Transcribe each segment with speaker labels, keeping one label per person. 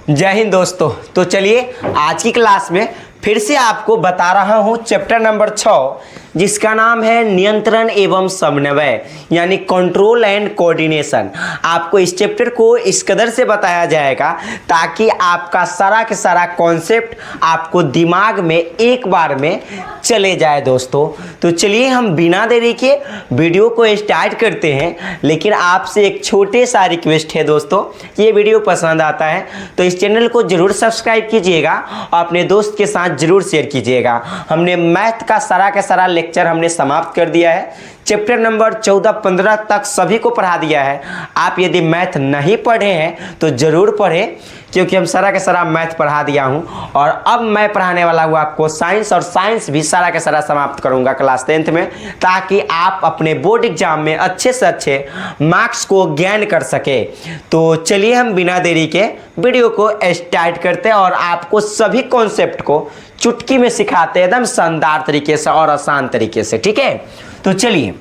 Speaker 1: जय हिंद दोस्तों। तो चलिए आज की क्लास में फिर से आपको बता रहा हूं चैप्टर नंबर 6 जिसका नाम है नियंत्रण एवं समन्वय यानी कंट्रोल एंड कोऑर्डिनेशन। आपको इस चैप्टर को इस कदर से बताया जाएगा ताकि आपका सारा के सारा कॉन्सेप्ट आपको दिमाग में एक बार में चले जाए दोस्तों। तो चलिए हम बिना देरी के वीडियो को स्टार्ट करते हैं, लेकिन आपसे एक छोटे सा रिक्वेस्ट है दोस्तों, ये वीडियो पसंद आता है तो इस चैनल को जरूर सब्सक्राइब कीजिएगा और अपने दोस्त के साथ जरूर शेयर कीजिएगा। हमने मैथ का सारा लेक्चर हमने समाप्त कर दिया है, चैप्टर नंबर 14-15 तक सभी को पढ़ा दिया है। आप यदि मैथ नहीं पढ़े हैं तो जरूर पढ़ें, क्योंकि हम सारा के सारा मैथ पढ़ा दिया हूं और अब मैं पढ़ाने वाला हूं आपको साइंस, और साइंस भी सारा के सारा समाप्त करूंगा क्लास 10th में, ताकि आप अपने बोर्ड एग्जाम में अच्छे से अच्छे मार्क्स को गेन कर सके। तो चलिए हम बिना देरी के वीडियो को स्टार्ट करते हैं और आपको सभी कॉन्सेप्ट को चुटकी में सिखाते हैं एकदम शानदार तरीके से और आसान तरीके से, ठीक है। तो चलिए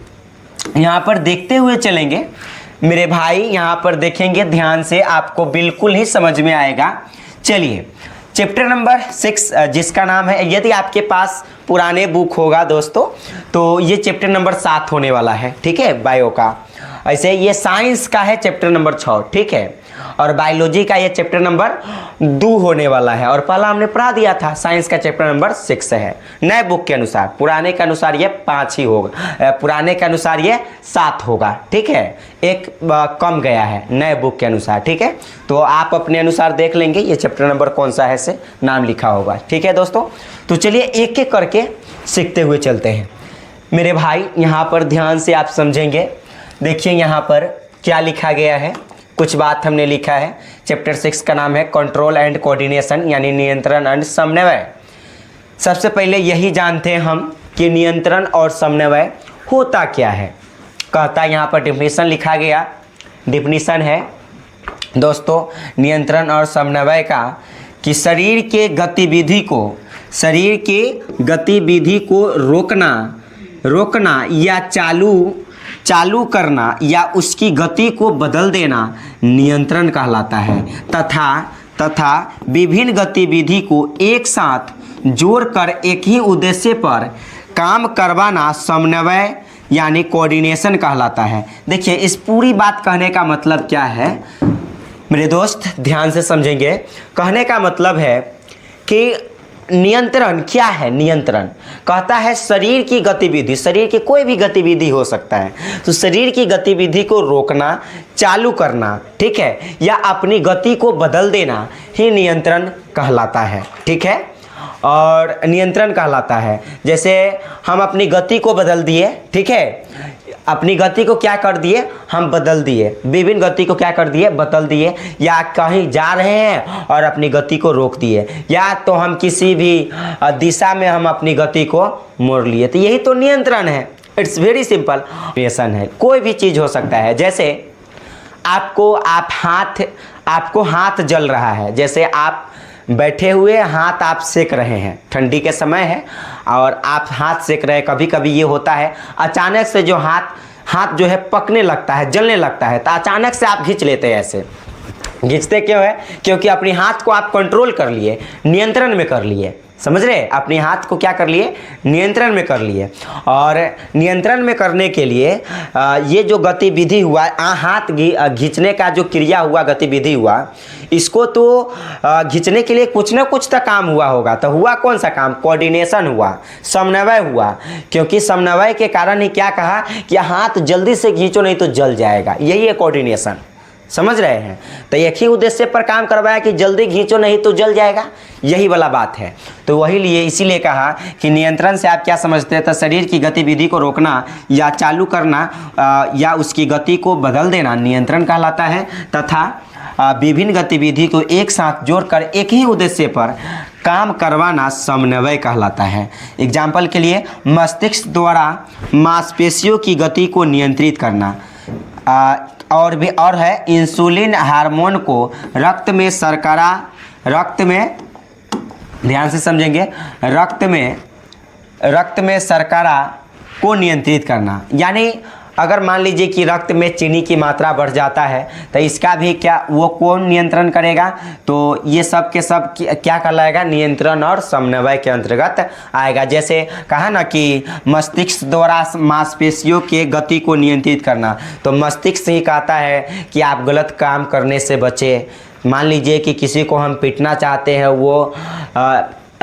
Speaker 1: यहाँ पर देखते हुए चलेंगे मेरे भाई, यहाँ पर देखेंगे ध्यान से, आपको बिल्कुल ही समझ में आएगा। चलिए चैप्टर नंबर 6 जिसका नाम है, यदि आपके पास पुराने बुक होगा दोस्तों तो ये चैप्टर नंबर 7 होने वाला है, ठीक है, बायो का। ऐसे ये साइंस का है चैप्टर नंबर 6, ठीक है, और बायोलॉजी का ये चैप्टर नंबर 2 होने वाला है। और पहला हमने पढ़ा दिया था साइंस का चैप्टर नंबर 6 है नए बुक के अनुसार। पुराने के अनुसार ये 5 ही होगा, पुराने के अनुसार ये 7 होगा, ठीक है, एक कम गया है नए बुक के अनुसार, ठीक है। तो आप अपने अनुसार देख लेंगे ये चैप्टर नंबर कौन सा है से नाम लिखा होगा, ठीक है दोस्तों। तो चलिए एक एक करके सीखते हुए चलते हैं मेरे भाई। यहाँ पर ध्यान से आप समझेंगे, देखिए यहाँ पर क्या लिखा गया है, कुछ बात हमने लिखा है। चैप्टर 6 का नाम है कंट्रोल एंड कोऑर्डिनेशन यानी नियंत्रण एंड समन्वय। सबसे पहले यही जानते हैं हम कि नियंत्रण और समन्वय होता क्या है। कहता यहाँ पर डिफिनीशन लिखा गया, डिफिनीशन है दोस्तों नियंत्रण और समन्वय का कि शरीर के गतिविधि को रोकना या चालू करना या उसकी गति को बदल देना नियंत्रण कहलाता है, तथा विभिन्न गतिविधि को एक साथ जोड़कर एक ही उद्देश्य पर काम करवाना समन्वय यानी कोऑर्डिनेशन कहलाता है। देखिए इस पूरी बात कहने का मतलब क्या है मेरे दोस्त, ध्यान से समझेंगे। कहने का मतलब है कि नियंत्रण क्या है। नियंत्रण कहता है शरीर की गतिविधि, शरीर की कोई भी गतिविधि हो सकता है, तो शरीर की गतिविधि को रोकना, चालू करना, ठीक है, या अपनी गति को बदल देना ही नियंत्रण कहलाता है, ठीक है। और नियंत्रण कहलाता है जैसे हम अपनी गति को बदल दिए, ठीक है, अपनी गति को क्या कर दिए, हम बदल दिए, विभिन्न गति को क्या कर दिए, बदल दिए, या कहीं जा रहे हैं और अपनी गति को रोक दिए, या तो हम किसी भी दिशा में हम अपनी गति को मोड़ लिए, तो यही तो नियंत्रण है। इट्स वेरी सिंपल नियंत्रण है। कोई भी चीज़ हो सकता है, जैसे आपको हाथ जल रहा है, जैसे आप बैठे हुए हाथ आप सेक रहे हैं, ठंडी के समय है और आप हाथ सेक रहे हैं। कभी कभी ये होता है अचानक से जो हाथ जो है पकने लगता है, जलने लगता है, तो अचानक से आप खींच लेते हैं। ऐसे खींचते क्यों है? क्योंकि अपने हाथ को आप कंट्रोल कर लिए, नियंत्रण में कर लिए, समझ रहे? अपने हाथ को क्या कर लिए, नियंत्रण में कर लिए। और नियंत्रण में करने के लिए ये जो गतिविधि हुआ, हाथ खींचने का जो क्रिया हुआ, गतिविधि हुआ, इसको तो खींचने के लिए कुछ ना कुछ तो काम हुआ होगा। तो हुआ कौन सा काम? कोऑर्डिनेशन हुआ, समन्वय हुआ। क्योंकि समन्वय के कारण ही क्या कहा कि हाथ जल्दी से खींचो नहीं तो जल जाएगा, यही है कोऑर्डिनेशन, समझ रहे हैं? तो एक ही उद्देश्य पर काम करवाया कि जल्दी खींचो नहीं तो जल जाएगा, यही वाला बात है। तो वही लिए इसीलिए कहा कि नियंत्रण से आप क्या समझते हैं, तो शरीर की गतिविधि को रोकना या चालू करना या उसकी गति को बदल देना नियंत्रण कहलाता है, तथा विभिन्न गतिविधि को एक साथ जोड़कर एक ही उद्देश्य पर काम करवाना समन्वय कहलाता है। एग्जाम्पल के लिए मस्तिष्क द्वारा मांसपेशियों की गति को नियंत्रित करना, और है इंसुलिन हार्मोन को रक्त में ध्यान से समझेंगे, रक्त में शर्करा को नियंत्रित करना। यानी अगर मान लीजिए कि रक्त में चीनी की मात्रा बढ़ जाता है तो इसका भी क्या वो कौन नियंत्रण करेगा? तो ये सब के सब क्या कहलाएगा? नियंत्रण और समन्वय के अंतर्गत आएगा। जैसे कहा ना कि मस्तिष्क द्वारा मांसपेशियों के गति को नियंत्रित करना, तो मस्तिष्क ही कहता है कि आप गलत काम करने से बचें। मान लीजिए कि किसी को हम पीटना चाहते हैं, वो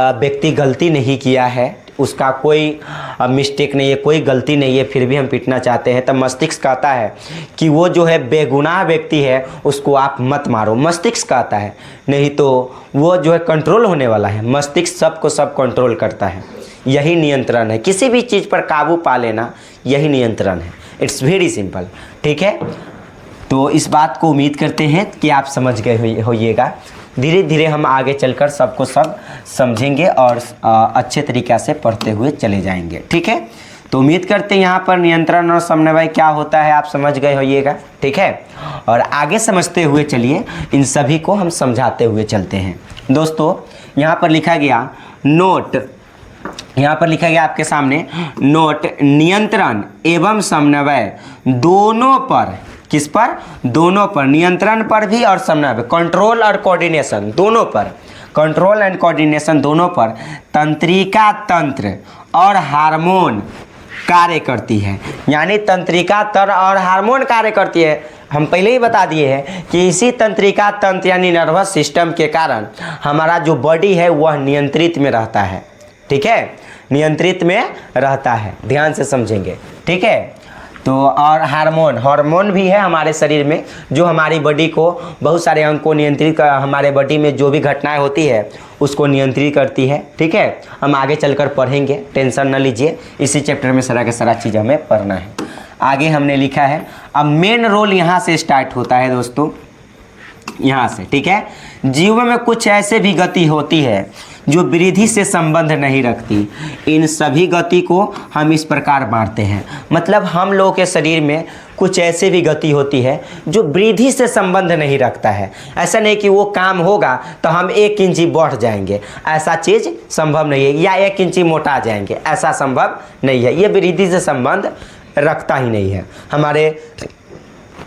Speaker 1: व्यक्ति गलती नहीं किया है, उसका कोई मिस्टेक नहीं है, कोई गलती नहीं है, फिर भी हम पीटना चाहते हैं, तब मस्तिष्क कहता है कि वो जो है बेगुनाह व्यक्ति है, उसको आप मत मारो। मस्तिष्क कहता है, नहीं तो वो जो है कंट्रोल होने वाला है। मस्तिष्क सबको सब कंट्रोल करता है। यही नियंत्रण है, किसी भी चीज़ पर काबू पा लेना, यही नियंत्रण है। It's very simple. ठीक है, तो इस बात को उम्मीद करते हैं कि आप समझ गए होइएगा। धीरे धीरे हम आगे चलकर सबको सब समझेंगे और अच्छे तरीक़े से पढ़ते हुए चले जाएंगे। ठीक है, तो उम्मीद करते हैं यहाँ पर नियंत्रण और समन्वय क्या होता है आप समझ गए होइएगा। ठीक है, और आगे समझते हुए चलिए, इन सभी को हम समझाते हुए चलते हैं। दोस्तों यहाँ पर लिखा गया नोट, यहाँ पर लिखा गया आपके सामने नोट, नियंत्रण एवं समन्वय दोनों पर, किस पर? दोनों पर, नियंत्रण पर भी और समन्वय, कंट्रोल और कोऑर्डिनेशन दोनों पर, कंट्रोल एंड कोऑर्डिनेशन दोनों पर तंत्रिका तंत्र और हार्मोन कार्य करती है। यानी तंत्रिका तंत्र और हार्मोन कार्य करती है। हम पहले ही बता दिए हैं कि इसी तंत्रिका तंत्र यानी नर्वस सिस्टम के कारण हमारा जो बॉडी है वह नियंत्रित में रहता है। ठीक है, नियंत्रित में रहता है, ध्यान से समझेंगे। ठीक है, तो और हार्मोन भी है हमारे शरीर में, जो हमारी बॉडी को बहुत सारे अंग को नियंत्रित कर, हमारे बॉडी में जो भी घटनाएं होती है उसको नियंत्रित करती है। ठीक है, हम आगे चलकर पढ़ेंगे, टेंशन न लीजिए, इसी चैप्टर में सारा का सारा चीज़ हमें पढ़ना है। आगे हमने लिखा है, अब मेन रोल यहाँ से स्टार्ट होता है दोस्तों, यहाँ से। ठीक है, जीव में कुछ ऐसे भी गति होती है जो वृद्धि से संबंध नहीं रखती। इन सभी गति को हम इस प्रकार बांटते हैं, मतलब हम लोगों के शरीर में कुछ ऐसे भी गति होती है जो वृद्धि से संबंध नहीं रखता है। ऐसा नहीं कि वो काम होगा तो हम 1 इंची बढ़ जाएंगे, ऐसा चीज़ संभव नहीं है, या 1 इंची मोटा जाएंगे, ऐसा संभव नहीं है। ये वृद्धि से संबंध रखता ही नहीं है। हमारे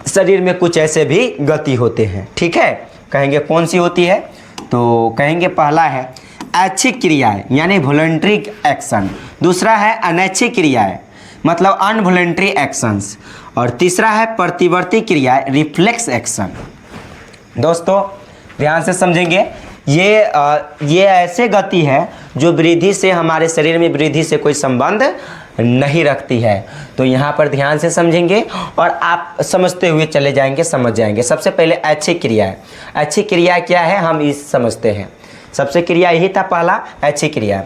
Speaker 1: शरीर में कुछ ऐसे भी गति होते हैं। ठीक है, कहेंगे कौन सी होती है? तो कहेंगे पहला है ऐच्छिक क्रियाएं यानी वॉलंटरी एक्शन, दूसरा है अनैच्छिक क्रियाएं मतलब अनवॉलंटरी एक्शंस, और तीसरा है प्रतिवर्ती क्रियाएं रिफ्लेक्स एक्शन। दोस्तों ध्यान से समझेंगे, ये ऐसे गति है जो वृद्धि से, हमारे शरीर में वृद्धि से कोई संबंध नहीं रखती है। तो यहाँ पर ध्यान से समझेंगे और आप समझते हुए चले जाएंगे, समझ जाएंगे। सबसे पहले ऐच्छिक क्रिया है। ऐच्छिक क्रिया क्या है हम इस समझते हैं। सबसे क्रिया यही था पहला, ऐच्छिक क्रिया।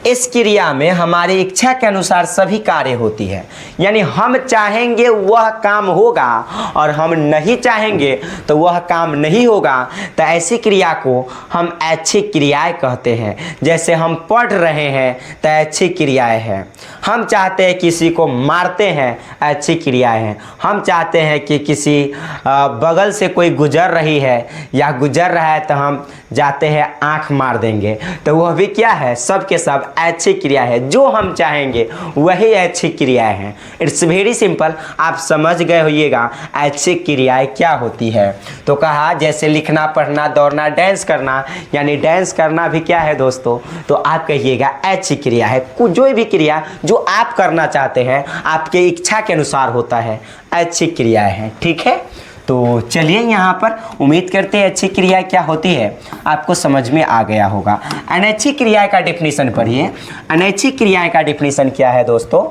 Speaker 1: इस क्रिया में हमारी इच्छा के अनुसार सभी कार्य होती है, यानी हम चाहेंगे वह काम होगा और हम नहीं चाहेंगे तो वह काम नहीं होगा। तो ऐसी क्रिया को हम ऐच्छिक क्रियाएं कहते हैं। जैसे हम पढ़ रहे हैं तो ऐच्छिक क्रियाएं हैं, हम चाहते हैं किसी को मारते हैं, ऐच्छिक क्रियाएं हैं, हम चाहते हैं कि किसी बगल से कोई गुजर रही है या गुजर रहा है तो हम जाते हैं आँख मार देंगे, तो वह भी क्या है? सब के सब ऐच्छिक क्रिया है। जो हम चाहेंगे वही ऐच्छिक क्रियाएं हैं। इट्स वेरी सिंपल, आप समझ गए होइएगा ऐच्छिक क्रियाएं क्या होती है। तो कहा जैसे लिखना, पढ़ना, दौड़ना, डांस करना, यानी डांस करना भी क्या है दोस्तों? तो आप कहिएगा ऐच्छिक क्रिया है। कोई भी क्रिया जो आप करना चाहते हैं आपके इच्छा के अनुसार होता है, ऐच्छिक क्रियाएं हैं। ठीक है, तो चलिए यहाँ पर उम्मीद करते हैं ऐच्छिक क्रिया क्या होती है आपको समझ में आ गया होगा। अनैच्छिक क्रिया का डेफिनेशन पढ़िए। अनैच्छिक क्रिया का डेफिनेशन क्या है दोस्तों?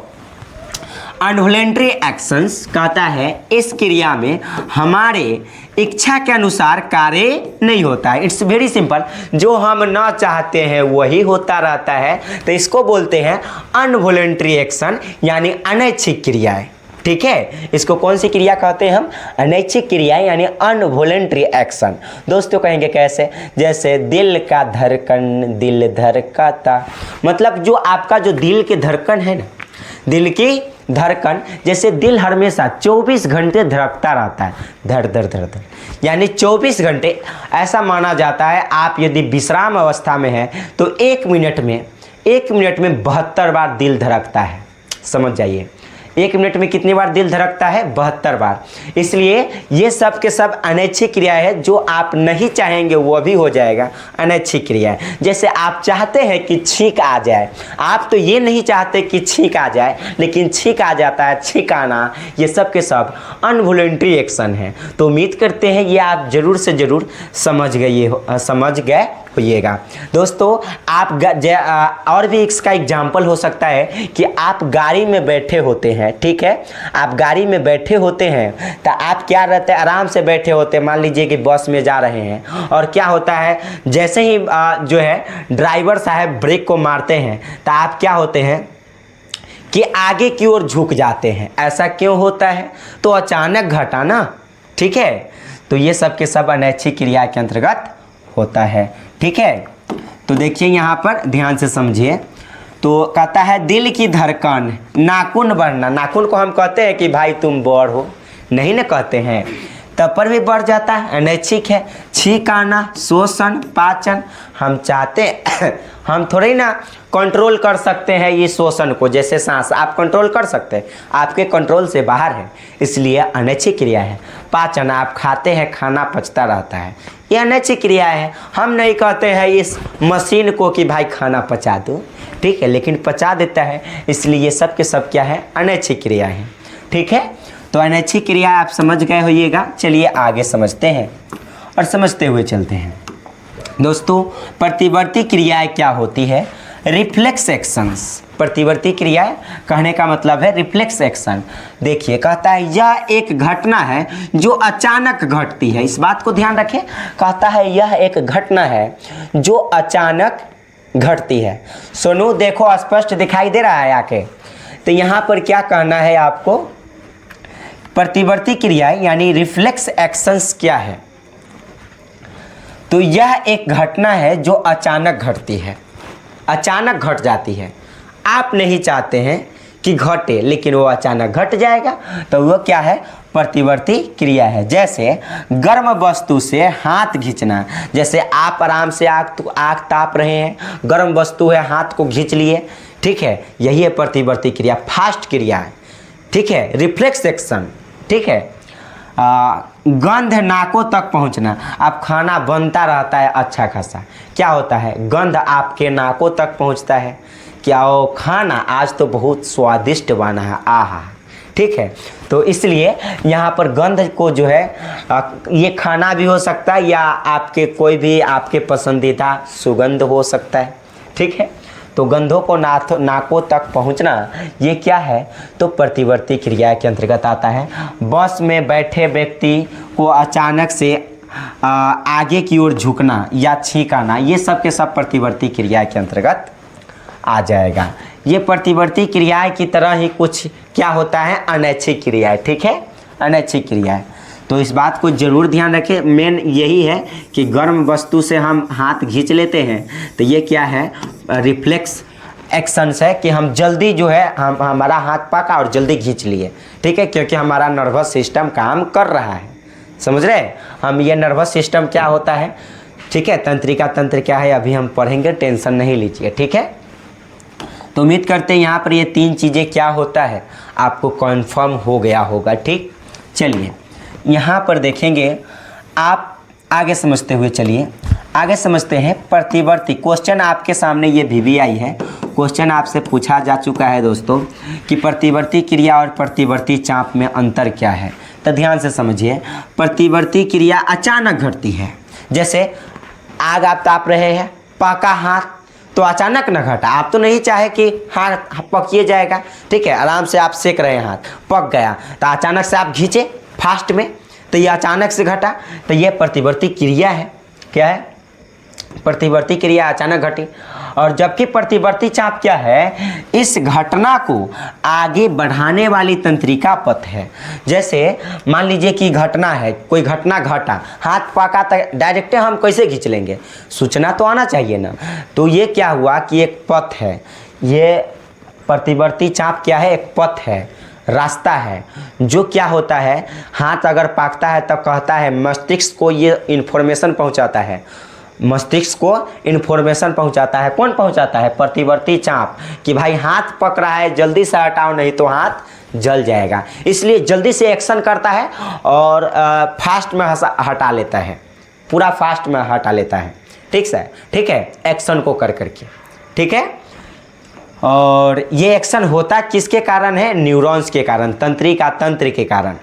Speaker 1: अनवॉलंटरी एक्शंस कहता है इस क्रिया में हमारे इच्छा के अनुसार कार्य नहीं होता है। इट्स वेरी सिंपल, जो हम ना चाहते हैं वही होता रहता है, तो इसको बोलते हैं अनवॉलंटरी एक्शन यानी अनैच्छिक क्रियाएं। ठीक है, इसको कौन सी क्रिया कहते हैं हम? अनैच्छिक क्रिया यानी अनवॉलंटरी एक्शन। दोस्तों कहेंगे कैसे? जैसे दिल का धड़कन दिल धड़काता, मतलब जो आपका जो दिल के धड़कन है ना, दिल की धड़कन, जैसे दिल हमेशा 24 घंटे धड़कता रहता है, धड़ धड़ धड़ धड़, यानी 24 घंटे। ऐसा माना जाता है आप यदि विश्राम अवस्था में हैं तो 1 मिनट में 72 बार दिल धड़कता है। समझ जाइए, 1 मिनट में कितनी बार दिल धड़कता है? 72 बार। इसलिए ये सब के सब अनैच्छिक क्रिया है, जो आप नहीं चाहेंगे वो भी हो जाएगा, अनैच्छिक क्रिया है। जैसे आप चाहते हैं कि छींक आ जाए, आप तो ये नहीं चाहते कि छींक आ जाए, लेकिन छींक आ जाता है, छींक आना, ये सब के सब अनवॉलंटरी एक्शन है। तो उम्मीद करते हैं ये आप जरूर से जरूर समझ गए होइएगा। दोस्तों आप और भी इसका एग्जाम्पल हो सकता है कि आप गाड़ी में बैठे होते हैं, ठीक है, आप गाड़ी में बैठे होते हैं तो आप क्या रहते हैं, आराम से बैठे होते हैं। मान लीजिए कि बस में जा रहे हैं और क्या होता है, जैसे ही जो है ड्राइवर साहब ब्रेक को मारते हैं तो आप क्या होते हैं कि आगे की ओर झुक जाते हैं। ऐसा क्यों होता है? तो अचानक घटा ना, ठीक है। तो ये सब के सब अनैच्छिक क्रिया के अंतर्गत होता है, ठीक है। तो देखिए यहाँ पर ध्यान से समझिए। तो कहता है दिल की धड़कन, नाखून बढ़ना। नाखून को हम कहते हैं कि भाई तुम बड़ हो, नहीं ना कहते हैं, तब पर भी बढ़ जाता है, अनैच्छिक है। छींक आना, शोषण, पाचन, हम चाहते हम थोड़ी ना कंट्रोल कर सकते हैं ये शोषण को। जैसे सांस आप कंट्रोल कर सकते हैं, आपके कंट्रोल से बाहर है, इसलिए अनैच्छिक क्रिया है। पाचन, आप खाते हैं, खाना पचता रहता है, ये अनैच्छिक क्रिया है। हम नहीं कहते हैं इस मशीन को कि भाई खाना पचा दो, ठीक है, लेकिन पचा देता है, इसलिए ये सब के सब क्या है, अनैच्छिक क्रिया है, ठीक है। तो अनैच्छिक क्रिया आप समझ गए होइएगा। चलिए आगे समझते हैं और समझते हुए चलते हैं। दोस्तों प्रतिवर्ती क्रियाएं क्या होती है? Reflex actions. प्रतिवर्ती क्रियाएं कहने का मतलब है रिफ्लेक्स एक्शन। देखिए कहता है यह एक घटना है जो अचानक घटती है। इस बात को ध्यान रखें, कहता है यह एक घटना है जो अचानक घटती है। सोनू देखो स्पष्ट दिखाई दे रहा है आके? तो यहाँ पर क्या कहना है आपको? प्रतिवर्ती क्रियाएं यानी रिफ्लेक्स एक्शंस क्या है? तो यह एक घटना है जो अचानक घटती है, अचानक घट जाती है। आप नहीं चाहते हैं कि घटे, लेकिन वो अचानक घट जाएगा, तो वो क्या है? प्रतिवर्ती क्रिया है। जैसे गर्म वस्तु से हाथ खींचना, जैसे आप आराम से आग ताप रहे हैं, गर्म वस्तु है, हाथ को खींच लिए, ठीक है, यही है प्रतिवर्ती क्रिया, फास्ट क्रिया है, ठीक है, रिफ्लेक्स एक्शन, ठीक है। गंध नाकों तक पहुंचना, आप खाना बनता रहता है अच्छा खासा, क्या होता है, गंध आपके नाकों तक पहुंचता है, क्या वो खाना आज तो बहुत स्वादिष्ट बना है, आहा, ठीक है। तो इसलिए यहाँ पर गंध को जो है ये खाना भी हो सकता है या आपके कोई भी आपके पसंदीदा सुगंध हो सकता है, ठीक है। तो गंधों को नाकों तक पहुंचना ये क्या है? तो प्रतिवर्ती क्रिया के अंतर्गत आता है। बस में बैठे व्यक्ति को अचानक से आगे की ओर झुकना या छींक आना, ये सब के सब प्रतिवर्ती क्रिया के अंतर्गत आ जाएगा। ये प्रतिवर्ती क्रियाएं की तरह ही कुछ क्या होता है? अनैच्छिक क्रिया है, ठीक है, अनैच्छिक क्रिया है। तो इस बात को जरूर ध्यान रखें। मेन यही है कि गर्म वस्तु से हम हाथ खींच लेते हैं, तो ये क्या है? रिफ्लेक्स एक्शंस है कि हम जल्दी जो है हमारा हाथ पका और जल्दी खींच लिए, ठीक है, क्योंकि हमारा नर्वस सिस्टम काम कर रहा है, समझ रहे हैं हम? ये नर्वस सिस्टम क्या होता है, ठीक है, तंत्रिका तंत्र क्या है अभी हम पढ़ेंगे, टेंशन नहीं लीजिए, ठीक है। तो उम्मीद करते हैं यहाँ पर ये 3 चीज़ें क्या होता है आपको कन्फर्म हो गया होगा, ठीक। चलिए यहाँ पर देखेंगे, आप आगे समझते हुए चलिए, आगे समझते हैं प्रतिवर्ती। क्वेश्चन आपके सामने ये भी आई है, क्वेश्चन आपसे पूछा जा चुका है दोस्तों कि प्रतिवर्ती क्रिया और प्रतिवर्ती चाप में अंतर क्या है। तो ध्यान से समझिए, प्रतिवर्ती क्रिया अचानक घटती है। जैसे आग आप ताप रहे हैं, पका हाथ तो अचानक न घटा, आप तो नहीं चाहे कि हाथ पकिए जाएगा, ठीक है, आराम से आप सेक रहे हैं, हाथ पक गया तो अचानक से आप खींचे फास्ट में, तो ये अचानक से घटा, तो ये प्रतिवर्ती क्रिया है। क्या है? प्रतिवर्ती क्रिया अचानक घटी। और जबकि प्रतिवर्ती चाप क्या है? इस घटना को आगे बढ़ाने वाली तंत्रिका पथ है। जैसे मान लीजिए कि घटना है, कोई घटना घटा, हाथ पका, तो डायरेक्ट हम कैसे खींच लेंगे? सूचना तो आना चाहिए ना। तो ये क्या हुआ कि एक पथ है, ये प्रतिवर्ती चाप क्या है? एक पथ है, रास्ता है, जो क्या होता है, हाथ अगर पाकता है तब कहता है मस्तिष्क को ये इन्फॉर्मेशन पहुंचाता है, मस्तिष्क को इन्फॉर्मेशन पहुंचाता है। कौन पहुंचाता है? प्रतिवर्ती चाप, कि भाई हाथ पक रहा है, जल्दी से हटाओ नहीं तो हाथ जल जाएगा। इसलिए जल्दी से एक्शन करता है और फास्ट में हटा लेता है, पूरा फास्ट में हटा लेता है। ठीक है, एक्शन को कर करके। ठीक है, और ये एक्शन होता किसके कारण है? न्यूरॉन्स के कारण, तंत्रिका तंत्र के कारण।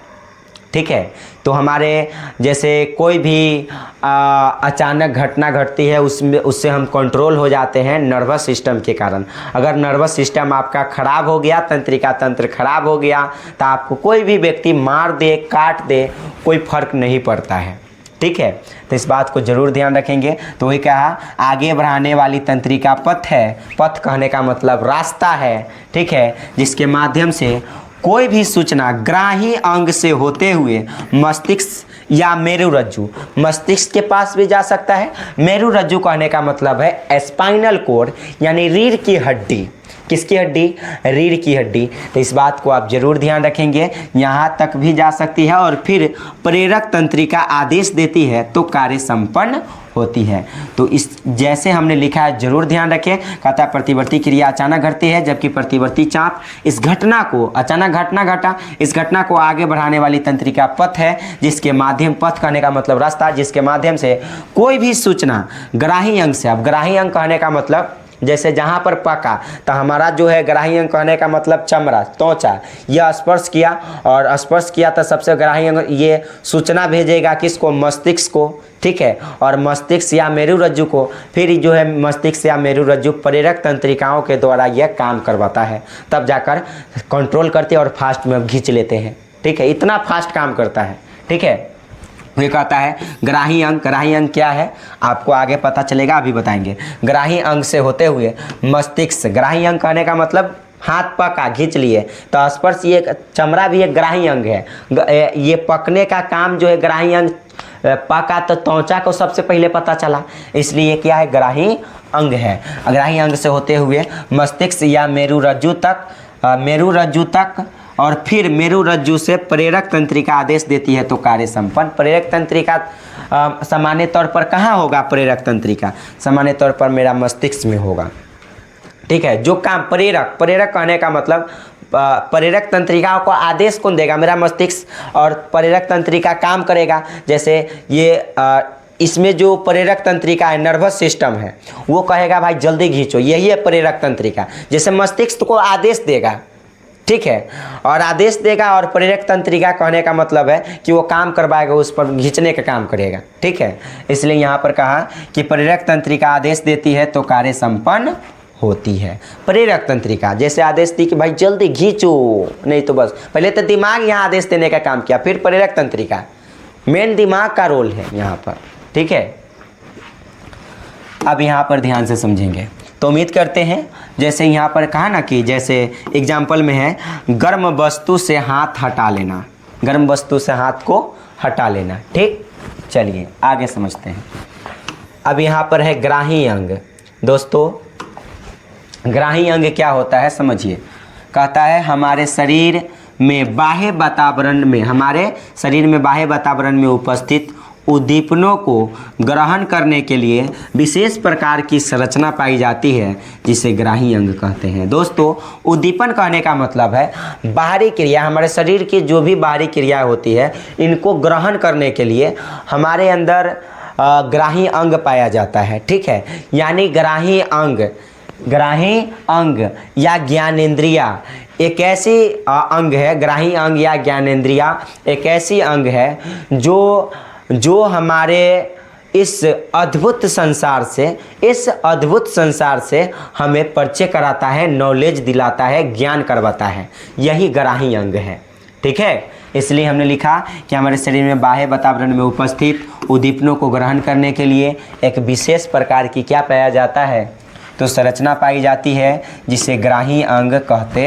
Speaker 1: ठीक है, तो हमारे जैसे कोई भी अचानक घटना घटती है उससे हम कंट्रोल हो जाते हैं नर्वस सिस्टम के कारण। अगर नर्वस सिस्टम आपका खराब हो गया, तंत्रिका तंत्र खराब हो गया, तो आपको कोई भी व्यक्ति मार दे, काट दे, कोई फर्क नहीं पड़ता है। ठीक है, तो इस बात को जरूर ध्यान रखेंगे। तो वही कहा, आगे बढ़ाने वाली तंत्रिका पथ है। पथ कहने का मतलब रास्ता है। ठीक है, जिसके माध्यम से कोई भी सूचना ग्राही अंग से होते हुए मस्तिष्क या मेरुरज्जु, मस्तिष्क के पास भी जा सकता है। मेरुरज्जु कहने का मतलब है स्पाइनल कोड, यानी रीढ़ की हड्डी। किसकी हड्डी? रीढ़ की हड्डी। तो इस बात को आप जरूर ध्यान रखेंगे, यहाँ तक भी जा सकती है और फिर प्रेरक तंत्रिका आदेश देती है तो कार्य संपन्न होती है। तो इस जैसे हमने लिखा है जरूर ध्यान रखें। कहता है प्रतिवर्ती क्रिया अचानक घटती है, जबकि प्रतिवर्ती चाप इस घटना को, अचानक घटना घटा, इस घटना को आगे बढ़ाने वाली तंत्रिका पथ है, जिसके माध्यम, पथ कहने का मतलब रास्ता, जिसके माध्यम से कोई भी सूचना ग्राही अंग से, अब ग्राही अंग कहने का मतलब जैसे जहाँ पर पका, तो हमारा जो है ग्राही अंग कहने का मतलब चमड़ा, त्वचा, यह स्पर्श किया और स्पर्श किया तो सबसे ग्राही अंग ये सूचना भेजेगा किसको? मस्तिष्क को। ठीक है, और मस्तिष्क या मेरुरज्जु को, फिर जो है मस्तिष्क या मेरुरज्जु प्रेरक तंत्रिकाओं के द्वारा यह काम करवाता है, तब जाकर कंट्रोल करते और फास्ट में खींच लेते हैं। ठीक है, इतना फास्ट काम करता है। ठीक है, ये कहता है ग्राही अंग। ग्राही अंग क्या है आपको आगे पता चलेगा, अभी बताएंगे। ग्राही अंग से होते हुए मस्तिष्क, ग्राही अंग कहने का मतलब हाथ पका, खींच लिए, तो स्पर्श, ये चमड़ा भी एक ग्राही अंग है। ये पकने का काम जो है ग्राही अंग, पका तो त्वचा को सबसे पहले पता चला, इसलिए क्या है? ग्राही अंग है। ग्राही अंग से होते हुए मस्तिष्क या मेरुरज्जु तक और फिर मेरुरज्जु से प्रेरक तंत्रिका आदेश देती है तो कार्य संपन्न। प्रेरक तंत्रिका सामान्य तौर पर कहाँ होगा? प्रेरक तंत्रिका सामान्य तौर पर मेरा मस्तिष्क में होगा। ठीक है, जो काम प्रेरक कहने का मतलब प्रेरक तंत्रिकाओं को आदेश कौन देगा? मेरा मस्तिष्क। और प्रेरक तंत्रिका काम करेगा, जैसे ये इसमें जो प्रेरक तंत्रिका है, नर्वस सिस्टम है, वो कहेगा भाई जल्दी खींचो, यही है प्रेरक तंत्रिका। जैसे मस्तिष्क को आदेश देगा, ठीक है, और आदेश देगा, और प्रेरक तंत्रिका कहने का मतलब है कि वो काम करवाएगा, उस पर खींचने का काम करेगा। ठीक है, इसलिए यहाँ पर कहा कि प्रेरक तंत्रिका आदेश देती है तो कार्य संपन्न होती है। प्रेरक तंत्रिका जैसे आदेश दी कि भाई जल्दी खींचो, नहीं तो बस, पहले तो दिमाग यहाँ आदेश देने का काम किया, फिर प्रेरक तंत्रिका, मेन दिमाग का रोल है यहाँ पर। ठीक है, अब यहाँ पर ध्यान से समझेंगे तो उम्मीद करते हैं, जैसे यहाँ पर कहा ना कि जैसे एग्जाम्पल में है गर्म वस्तु से हाथ हटा लेना, गर्म वस्तु से हाथ को हटा लेना। ठीक, चलिए आगे समझते हैं। अब यहाँ पर है ग्राही अंग। दोस्तों ग्राही अंग क्या होता है समझिए। कहता है हमारे शरीर में बाह्य वातावरण में, हमारे शरीर में बाह्य वातावरण में उपस्थित उद्दीपनों को ग्रहण करने के लिए विशेष प्रकार की संरचना पाई जाती है, जिसे ग्राही अंग कहते हैं। दोस्तों उद्दीपन कहने का मतलब है बाहरी क्रिया, हमारे शरीर की जो भी बाहरी क्रिया होती है, इनको ग्रहण करने के लिए हमारे अंदर ग्राही अंग पाया जाता है। ठीक है, यानी ग्राही अंग या ज्ञानेंद्रिया एक ऐसी अंग है, ग्राही अंग या ज्ञानेंद्रिया एक ऐसी अंग है जो हमारे इस अद्भुत संसार से हमें परिचय कराता है, नॉलेज दिलाता है, ज्ञान करवाता है, यही ग्राही अंग है। ठीक है, इसलिए हमने लिखा कि हमारे शरीर में बाह्य वातावरण में उपस्थित उद्दीपनों को ग्रहण करने के लिए एक विशेष प्रकार की क्या पाया जाता है, तो संरचना पाई जाती है, जिसे ग्राही अंग कहते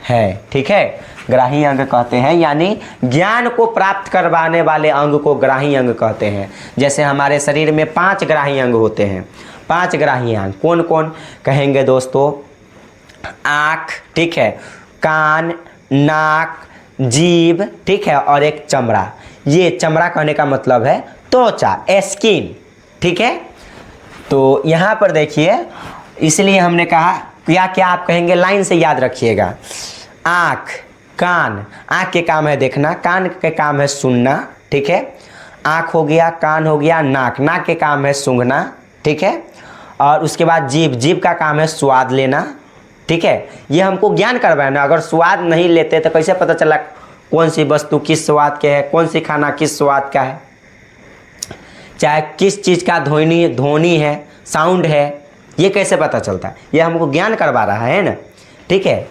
Speaker 1: हैं। ठीक है, ग्राही अंग कहते हैं, यानी ज्ञान को प्राप्त करवाने वाले अंग को ग्राही अंग कहते हैं। जैसे हमारे शरीर में 5 ग्राही अंग होते हैं। 5 ग्राही अंग कौन कौन कहेंगे दोस्तों? आँख, ठीक है, कान, नाक, जीभ, ठीक है, और एक चमड़ा। ये चमड़ा कहने का मतलब है त्वचा, स्किन। ठीक है, तो यहाँ पर देखिए, इसलिए हमने कहा क्या क्या आप कहेंगे, लाइन से याद रखिएगा। आँख, कान, आँख के काम है देखना, कान के काम है सुनना, ठीक है। आँख हो गया, कान हो गया, नाक, नाक के काम है सूंघना, ठीक है। और उसके बाद जीभ, जीभ का काम है स्वाद लेना, ठीक है। ये हमको ज्ञान करवाना, अगर स्वाद नहीं लेते तो कैसे पता चला कौन सी वस्तु किस स्वाद के है, कौन सी खाना किस स्वाद का है, चाहे किस चीज़ का ध्वनि है, साउंड है, ये कैसे पता चलता है? ये हमको ज्ञान करवा रहा है ना, ठीक है।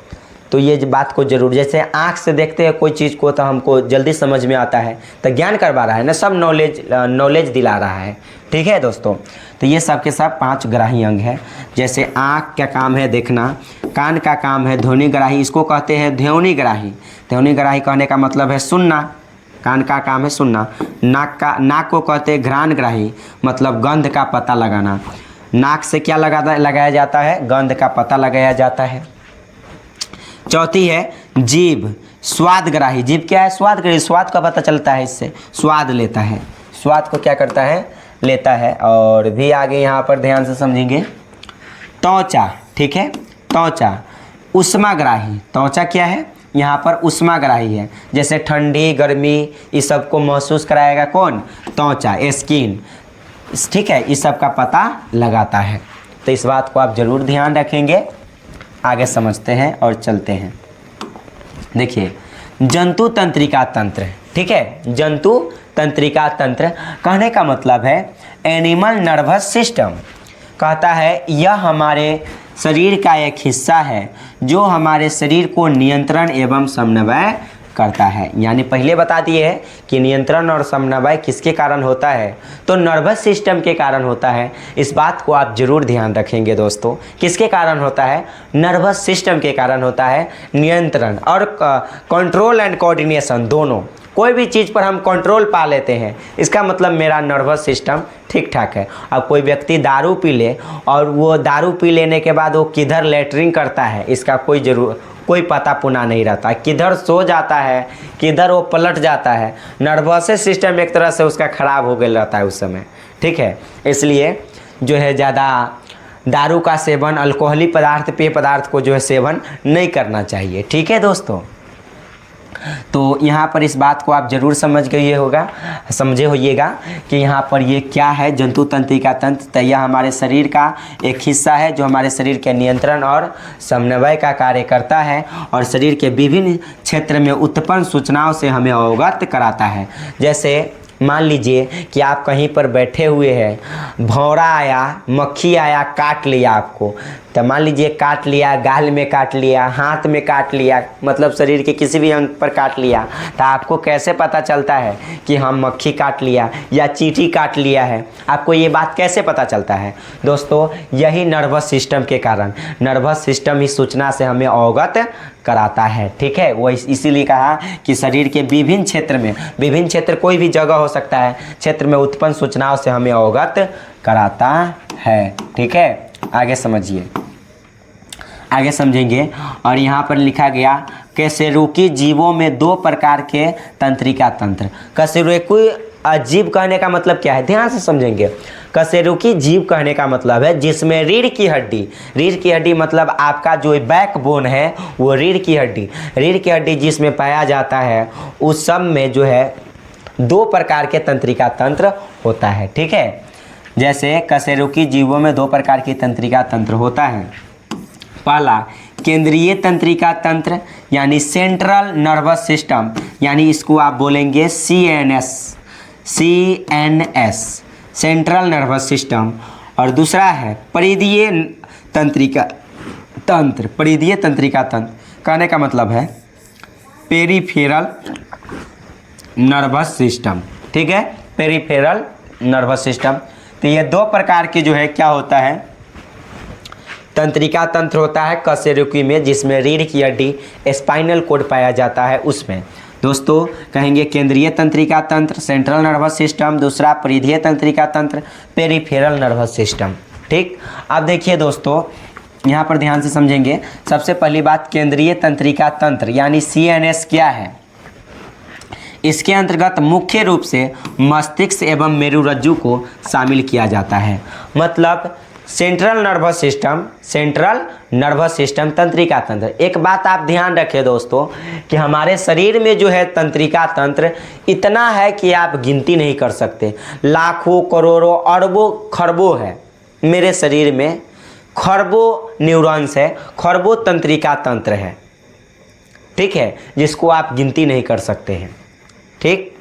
Speaker 1: तो ये बात को जरूर, जैसे आँख से देखते हैं कोई चीज़ को तो हमको जल्दी समझ में आता है, तो ज्ञान करवा रहा है ना, सब नॉलेज दिला रहा है, ठीक है दोस्तों। तो ये सब के सब 5 ग्राही अंग है। जैसे आँख का काम है देखना, कान का काम है ध्वनि ग्राही, इसको कहते हैं ध्वनि ग्राही। ध्वनि ग्राही कहने का मतलब है सुनना, कान का काम है सुनना। नाक को कहते हैं घ्राण ग्राही, मतलब गंध का पता लगाना। नाक से क्या लगाया जाता है? गंध का पता लगाया जाता है। चौथी है जीभ, स्वाद ग्राही। जीभ क्या है? स्वाद ग्राही, स्वाद का पता चलता है इससे, स्वाद लेता है, स्वाद को क्या करता है? लेता है। और भी आगे यहाँ पर ध्यान से समझेंगे, त्वचा, ठीक है। त्वचा उष्माग्राही, त्वचा क्या है? यहाँ पर उष्माग्राही है, जैसे ठंडी गर्मी इस सब को महसूस कराएगा कौन? त्वचा, स्किन, ठीक है। इस सब का पता लगाता है। तो इस बात को आप जरूर ध्यान रखेंगे। आगे समझते हैं और चलते हैं। देखिए, जंतु तंत्रिका तंत्र, ठीक है। जंतु तंत्रिका तंत्र कहने का मतलब है एनिमल नर्वस सिस्टम। कहता है यह हमारे शरीर का एक हिस्सा है जो हमारे शरीर को नियंत्रण एवं समन्वय करता है। यानी पहले बता दिए है कि नियंत्रण और समन्वय किसके कारण होता है? तो नर्वस सिस्टम के कारण होता है। इस बात को आप जरूर ध्यान रखेंगे दोस्तों। किसके कारण होता है? नर्वस सिस्टम के कारण होता है नियंत्रण और कंट्रोल एंड कोऑर्डिनेशन दोनों। कोई भी चीज़ पर हम कंट्रोल पा लेते हैं, इसका मतलब मेरा नर्वस सिस्टम ठीक ठाक है। अब कोई व्यक्ति दारू पी ले और वो दारू पी लेने के बाद वो किधर लेटरिन करता है, इसका कोई पता पुना नहीं रहता, किधर सो जाता है, किधर वो पलट जाता है। नर्वस सिस्टम एक तरह से उसका खराब हो गया रहता है उस समय, ठीक है। इसलिए जो है ज़्यादा दारू का सेवन, अल्कोहली पदार्थ, पेय पदार्थ को जो है सेवन नहीं करना चाहिए, ठीक है दोस्तों। तो यहाँ पर इस बात को आप जरूर समझे होइएगा कि यहाँ पर ये क्या है, जंतु तंत्रिका तंत्र। तो यह हमारे शरीर का एक हिस्सा है जो हमारे शरीर के नियंत्रण और समन्वय का कार्य करता है और शरीर के विभिन्न क्षेत्र में उत्पन्न सूचनाओं से हमें अवगत कराता है। जैसे मान लीजिए कि आप कहीं पर बैठे हुए हैं, भौरा आया, मक्खी आया, काट लिया आपको। तो मान लीजिए काट लिया, गाल में काट लिया, हाथ में काट लिया, मतलब शरीर के किसी भी अंग पर काट लिया, तो आपको कैसे पता चलता है कि हम मक्खी काट लिया या चींटी काट लिया है? आपको ये बात कैसे पता चलता है दोस्तों? यही नर्वस सिस्टम के कारण, नर्वस सिस्टम इस सूचना से हमें अवगत कराता है, ठीक है। वो इसीलिए कहा कि शरीर के विभिन्न क्षेत्र में, विभिन्न क्षेत्र कोई भी जगह हो सकता है, क्षेत्र में उत्पन्न सूचनाओं से हमें अवगत कराता है, ठीक है। आगे समझिए, आगे समझेंगे। और यहाँ पर लिखा गया कशेरुकी जीवों में 2 प्रकार के तंत्रिका तंत्र। कशेरुकी जीव कहने का मतलब क्या है? ध्यान से समझेंगे। कशेरुकी जीव कहने का मतलब है जिसमें रीढ़ की हड्डी मतलब आपका जो बैकबोन है वो रीढ़ की हड्डी जिसमें पाया जाता है, उस सब में जो है 2 प्रकार के तंत्रिका तंत्र होता है, ठीक है। जैसे कशेरुकी जीवों में 2 प्रकार की तंत्रिका तंत्र होता है। पहला केंद्रीय तंत्रिका तंत्र यानी सेंट्रल नर्वस सिस्टम, यानी इसको आप बोलेंगे CNS, सेंट्रल नर्वस सिस्टम। और दूसरा है परिधीय तंत्रिका तंत्र। परिधीय तंत्रिका तंत्र कहने का मतलब है पेरिफेरल नर्वस सिस्टम, ठीक है, पेरिफेरल नर्वस सिस्टम। तो ये 2 प्रकार की जो है क्या होता है, तंत्रिका तंत्र होता है कशेरुकी में, जिसमें रीढ़ की हड्डी, स्पाइनल कोड पाया जाता है उसमें। दोस्तों कहेंगे केंद्रीय तंत्रिका तंत्र, सेंट्रल नर्वस सिस्टम, दूसरा परिधीय तंत्रिका तंत्र, पेरिफेरल नर्वस सिस्टम, ठीक। अब देखिए दोस्तों, यहाँ पर ध्यान से समझेंगे। सबसे पहली बात, केंद्रीय तंत्रिका तंत्र यानी CNS क्या है? इसके अंतर्गत मुख्य रूप से मस्तिष्क एवं मेरुरज्जु को शामिल किया जाता है। मतलब सेंट्रल नर्वस सिस्टम तंत्रिका तंत्र। एक बात आप ध्यान रखें दोस्तों कि हमारे शरीर में जो है तंत्रिका तंत्र इतना है कि आप गिनती नहीं कर सकते। लाखों करोड़ों अरबों खरबों है मेरे शरीर में, खरबों न्यूरॉन्स है, खरबों तंत्रिका तंत्र है, ठीक है, जिसको आप गिनती नहीं कर सकते हैं। ठीक,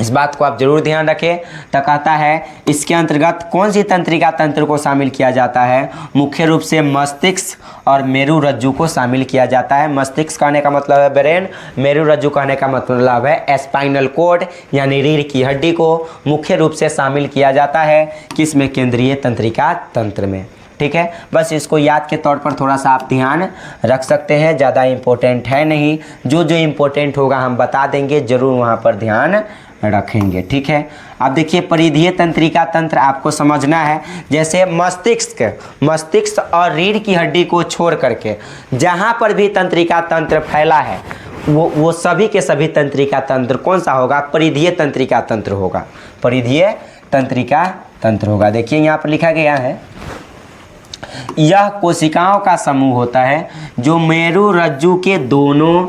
Speaker 1: इस बात को आप जरूर ध्यान रखें। तो कहता है इसके अंतर्गत कौन सी तंत्रिका तंत्र को शामिल किया जाता है? मुख्य रूप से मस्तिष्क और मेरु रज्जु को शामिल किया जाता है। मस्तिष्क कहने का मतलब है ब्रेन, मेरु रज्जु कहने का मतलब है स्पाइनल कॉर्ड यानी रीढ़ की हड्डी को मुख्य रूप से शामिल किया जाता है किसमें? केंद्रीय तंत्रिका तंत्र में। ठीक है, बस इसको याद के तौर पर थोड़ा सा आप ध्यान रख सकते हैं, ज़्यादा इम्पोर्टेंट है नहीं, जो जो इम्पोर्टेंट होगा हम बता देंगे, जरूर वहाँ पर ध्यान रखेंगे। ठीक है, अब देखिए परिधीय तंत्रिका तंत्र आपको समझना है। जैसे मस्तिष्क और रीढ़ की हड्डी को छोड़ करके जहाँ पर भी तंत्रिका तंत्र फैला है वो सभी के सभी तंत्रिका तंत्र कौन सा होगा? परिधीय तंत्रिका तंत्र होगा, परिधीय तंत्रिका तंत्र होगा। देखिए यहाँ पर लिखा गया है, यह कोशिकाओं का समूह होता है जो मेरु रज्जु के दोनों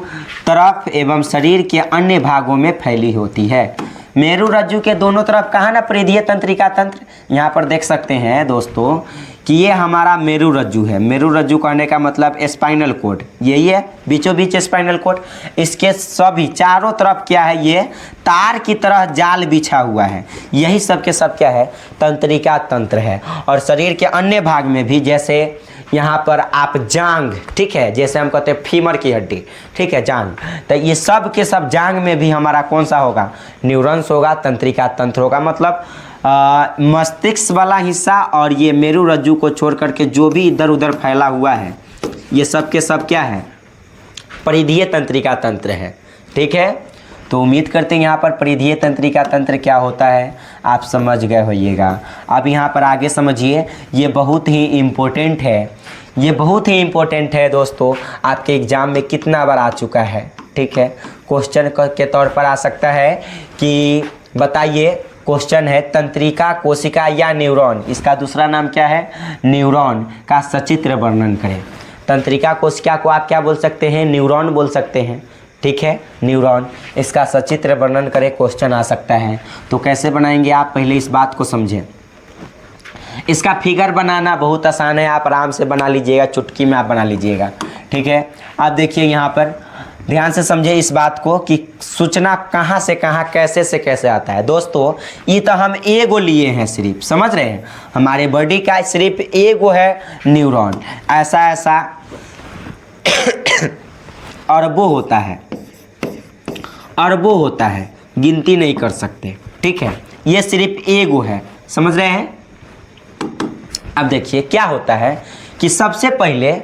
Speaker 1: तरफ एवं शरीर के अन्य भागों में फैली होती है। मेरु रज्जु के दोनों तरफ कहाँ ना परिधीय तंत्रिका तंत्र, यहाँ पर देख सकते हैं दोस्तों कि ये हमारा मेरु रज्जु है। मेरु रज्जु कहने का मतलब स्पाइनल कॉर्ड, यही है बीचों बीच स्पाइनल कॉर्ड। इसके सभी चारों तरफ क्या है? ये तार की तरह जाल बिछा हुआ है, यही सब के सब क्या है? तंत्रिका तंत्र है। और शरीर के अन्य भाग में भी, जैसे यहाँ पर आप जांग, ठीक है, जैसे हम कहते हैं फीमर की हड्डी, ठीक है, जांग, तो ये सब के सब जांग में भी हमारा कौन सा होगा? न्यूरॉन्स होगा, तंत्रिका तंत्र होगा। मतलब मस्तिष्क वाला हिस्सा और ये मेरु रज्जु को छोड़ करके जो भी इधर उधर फैला हुआ है ये सब के सब क्या है? परिधीय तंत्रिका तंत्र है। ठीक है, तो उम्मीद करते हैं यहाँ पर परिधीय तंत्रिका तंत्र क्या होता है आप समझ गए होइएगा। अब यहाँ पर आगे समझिए, ये बहुत ही इम्पोर्टेंट है, ये बहुत ही इम्पोर्टेंट है दोस्तों, आपके एग्जाम में कितना बार आ चुका है। ठीक है, क्वेश्चन के तौर पर आ सकता है कि बताइए, क्वेश्चन है तंत्रिका कोशिका या न्यूरॉन, इसका दूसरा नाम क्या है? न्यूरॉन का सचित्र वर्णन करें। तंत्रिका कोशिका को आप क्या बोल सकते हैं? न्यूरॉन बोल सकते हैं। ठीक है, न्यूरॉन, इसका सचित्र वर्णन करें, क्वेश्चन आ सकता है। तो कैसे बनाएंगे आप पहले इस बात को समझें। इसका फिगर बनाना बहुत आसान है, आप आराम से बना लीजिएगा, चुटकी में आप बना लीजिएगा। ठीक है, आप देखिए यहाँ पर ध्यान से समझे इस बात को कि सूचना कहाँ से कहाँ, कैसे से कैसे आता है। दोस्तों ये तो हम एगो लिए हैं, सिर्फ समझ रहे हैं, हमारे बॉडी का सिर्फ एगो है न्यूरॉन। ऐसा ऐसा अरबों होता है, अरबों होता है, गिनती नहीं कर सकते। ठीक है, ये सिर्फ एगो है, समझ रहे हैं। अब देखिए क्या होता है कि सबसे पहले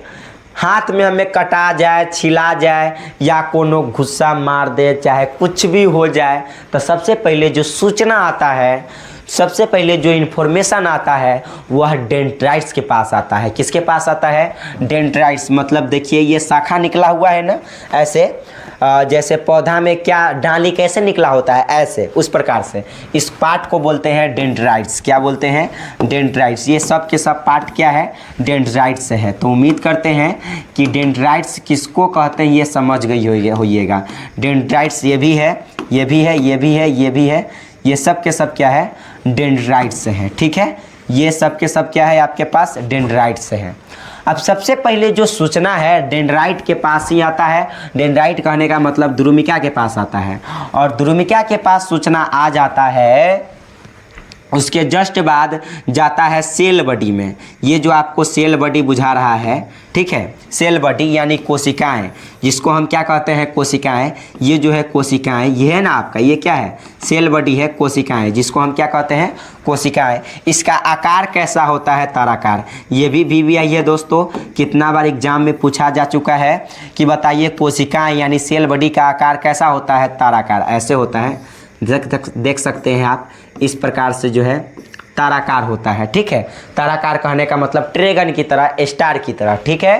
Speaker 1: हाथ में हमें कटा जाए, छिला जाए या कोनो गुस्सा मार दे, चाहे कुछ भी हो जाए, तो सबसे पहले जो सूचना आता है, सबसे पहले जो इन्फॉर्मेशन आता है वह डेंड्राइट्स के पास आता है। किसके पास आता है? डेंड्राइट्स। मतलब देखिए ये शाखा निकला हुआ है ना, ऐसे जैसे पौधा में क्या डाली कैसे निकला होता है, ऐसे उस प्रकार से इस पार्ट को बोलते हैं डेंड्राइट्स। क्या बोलते हैं? डेंड्राइट्स। ये सब के सब पार्ट क्या है? डेंड्राइट्स है। तो उम्मीद करते हैं कि डेंड्राइट्स किसको कहते हैं ये समझ गई होइएगा। डेंड्राइट्स ये भी है, ये भी है, ये भी है, ये भी है, ये सब के सब क्या है? डेंड्राइट्स है। ठीक है, ये सब के सब क्या है आपके पास? डेंड्राइट्स है। अब सबसे पहले जो सूचना है डेंड्राइट के पास ही आता है। डेंड्राइट कहने का मतलब द्रुमिका के पास आता है, और द्रुमिका के पास सूचना आ जाता है, उसके जस्ट बाद जाता है सेल बॉडी में। ये जो आपको सेल बॉडी बुझा रहा है, ठीक है, सेल बॉडी यानी कोशिकाएं, जिसको हम क्या कहते हैं? कोशिकाएं। ये जो है कोशिकाएं, ये है ना आपका, ये क्या है? सेल बॉडी है, कोशिकाएं, जिसको हम क्या कहते हैं? कोशिकाएं। इसका आकार कैसा होता है? ताराकार। ये भी आई है दोस्तों, कितना बार एग्जाम में पूछा जा चुका है कि बताइए कोशिकाएं यानी सेल बॉडी का आकार कैसा होता है? ताराकार, ऐसे होता है। देख सकते हैं आप, इस प्रकार से जो है ताराकार होता है। ठीक है, ताराकार कहने का मतलब ट्रेगन की तरह, स्टार की तरह। ठीक है,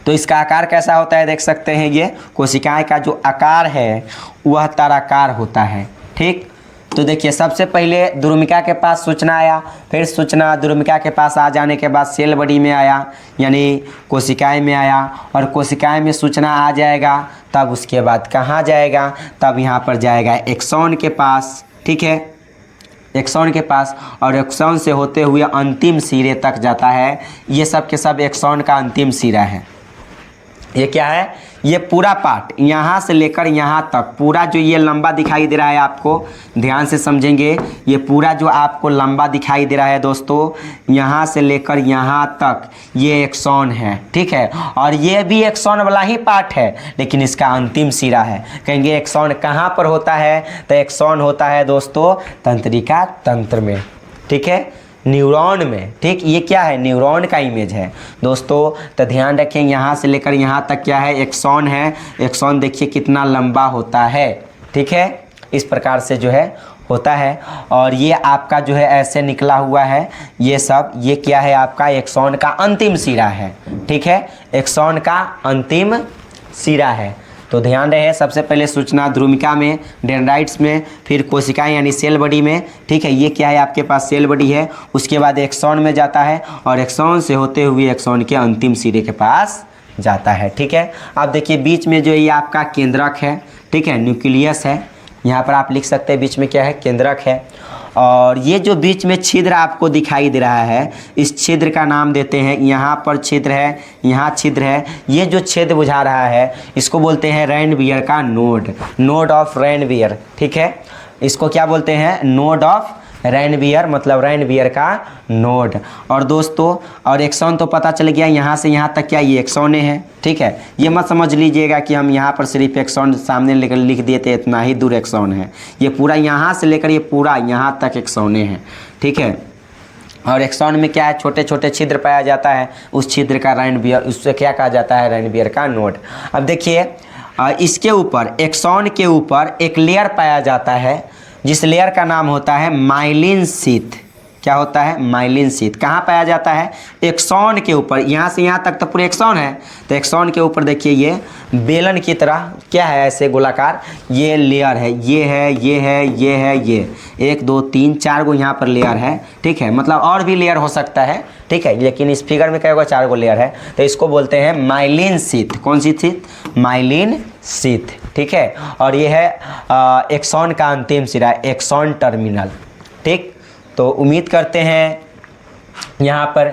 Speaker 1: तो इसका आकार कैसा होता है देख सकते हैं। ये कोशिकाएं का जो आकार है वह ताराकार होता है। ठीक, तो देखिए सबसे पहले द्रुमिका के पास सूचना आया, फिर सूचना द्रुमिका के पास आ जाने के बाद सेल बॉडी में आया यानी कोशिकाएं में आया, और कोशिकाएं में सूचना आ जाएगा तब उसके बाद कहाँ जाएगा, तब यहाँ पर जाएगा एक्सॉन के पास, ठीक है, एक्सॉन के पास, और एक्सॉन से होते हुए अंतिम सिरे तक जाता है। ये सब के सब एक्सॉन का अंतिम सिरा है। ये क्या है, ये पूरा पार्ट यहाँ से लेकर यहाँ तक पूरा जो ये लंबा दिखाई दे रहा है, आपको ध्यान से समझेंगे, ये पूरा जो आपको लंबा दिखाई दे रहा है दोस्तों, यहाँ से लेकर यहाँ तक ये एक्सॉन है, ठीक है। और ये भी एक्सॉन वाला ही पार्ट है, लेकिन इसका अंतिम सिरा है। कहेंगे एक्सॉन कहाँ पर होता है, तो एक्सॉन होता है दोस्तों तंत्रिका तंत्र में, ठीक है, न्यूरॉन में, ठीक। ये क्या है, न्यूरॉन का इमेज है दोस्तों। तो ध्यान रखें यहाँ से लेकर यहाँ तक क्या है, एक्सॉन है। एक्सॉन देखिए कितना लंबा होता है, ठीक है, इस प्रकार से जो है होता है। और ये आपका जो है ऐसे निकला हुआ है, ये सब, ये क्या है आपका एक्सॉन का अंतिम सिरा है, ठीक है, एक्सॉन का अंतिम सिरा है। तो ध्यान रहे, सबसे पहले सूचना द्रुमिका में, डेंड्राइट्स में, फिर कोशिकाएं यानी सेल बॉडी में, ठीक है, ये क्या है आपके पास सेल बॉडी है। उसके बाद एक्सॉन में जाता है और एक्सॉन से होते हुए एक्सॉन के अंतिम सिरे के पास जाता है, ठीक है। अब देखिए बीच में जो ये आपका केंद्रक है, ठीक है, न्यूक्लियस है, यहाँ पर आप लिख सकते हैं बीच में क्या है, केंद्रक है। और ये जो बीच में छिद्र आपको दिखाई दे रहा है, इस छिद्र का नाम देते हैं, यहाँ पर छिद्र है, यहाँ छिद्र है, ये जो छेद बुझा रहा है इसको बोलते हैं रैनवियर का नोड, नोड ऑफ रैनवियर, ठीक है। इसको क्या बोलते हैं, नोड ऑफ रैनवियर, मतलब रैनवियर का नोड। और दोस्तों, और एक्सॉन तो पता चल गया, यहाँ से यहाँ तक क्या ये एक्सॉने है, ठीक है। ये मत समझ लीजिएगा कि हम यहाँ पर सिर्फ एक्सॉन सामने लेकर लिख दिए थे, इतना ही दूर एक्सॉन है। ये पूरा यहाँ से लेकर ये पूरा यहाँ तक एक्सॉने हैं, ठीक है। और एक्सॉन में क्या है, छोटे छोटे छिद्र पाया जाता है, उस छिद्र का रैनवियर, उससे क्या कहा जाता है, रैनवियर का नोड। अब देखिए इसके ऊपर, एक्सॉन के ऊपर एक लेयर पाया जाता है, जिस लेयर का नाम होता है माइलिन शीथ। क्या होता है, माइलिन शीथ। कहाँ पाया जाता है, एक्सॉन के ऊपर। यहाँ से यहाँ तक तो पूरे एक्सॉन है, तो एक्सॉन के ऊपर देखिए ये बेलन की तरह क्या है, ऐसे गोलाकार ये लेयर है, ये है, ये है, ये है, ये 1 2 3 4 गो यहाँ पर लेयर है, ठीक है। मतलब और भी लेयर हो सकता है, ठीक है, लेकिन इस फिगर में क्या होगा, 4 गो लेयर है। तो इसको बोलते हैं माइलिन शीथ। कौन सी शीथ, माइलिन शीथ, ठीक है। और ये है एक्सॉन का अंतिम सिरा, एक्सॉन टर्मिनल, ठीक। तो उम्मीद करते हैं यहाँ पर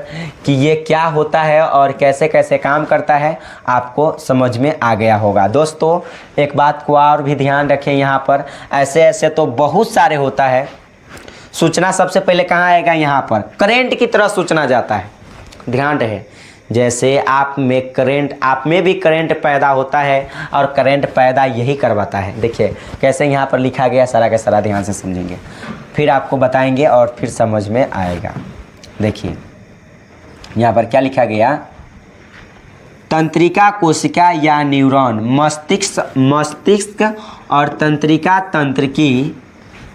Speaker 1: कि ये क्या होता है और कैसे कैसे काम करता है आपको समझ में आ गया होगा। दोस्तों एक बात को और भी ध्यान रखें, यहाँ पर ऐसे ऐसे तो बहुत सारे होता है। सूचना सबसे पहले कहाँ आएगा, यहाँ पर करंट की तरह सूचना जाता है। ध्यान रहे, जैसे आप में भी करंट पैदा होता है और करंट पैदा यही करवाता है। देखिए कैसे यहाँ पर लिखा गया, सारा का सारा ध्यान से समझेंगे, फिर आपको बताएंगे और फिर समझ में आएगा। देखिए यहाँ पर क्या लिखा गया, तंत्रिका कोशिका या न्यूरॉन मस्तिष्क और तंत्रिका तंत्र की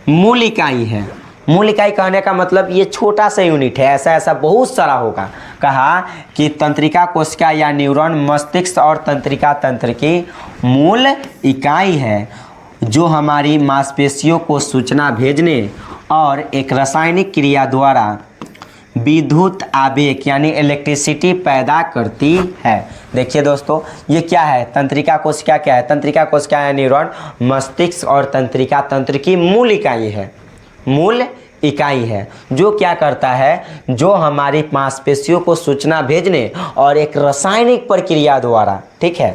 Speaker 1: मूल इकाई है। मूल इकाई कहने का मतलब ये छोटा सा यूनिट है, ऐसा ऐसा बहुत सारा होगा। कहा कि तंत्रिका कोशिका या न्यूरॉन मस्तिष्क और तंत्रिका तंत्र की मूल इकाई है, जो हमारी मांसपेशियों को सूचना भेजने और एक रासायनिक क्रिया द्वारा विद्युत आवेग यानी इलेक्ट्रिसिटी पैदा करती है। देखिए दोस्तों ये क्या है, तंत्रिका कोशिका क्या है, तंत्रिका कोशिका या न्यूरॉन मस्तिष्क और तंत्रिका तंत्र की मूल इकाई है, मूल इकाई है, जो क्या करता है, जो हमारी मांसपेशियों को सूचना भेजने और एक रासायनिक प्रक्रिया द्वारा, ठीक है,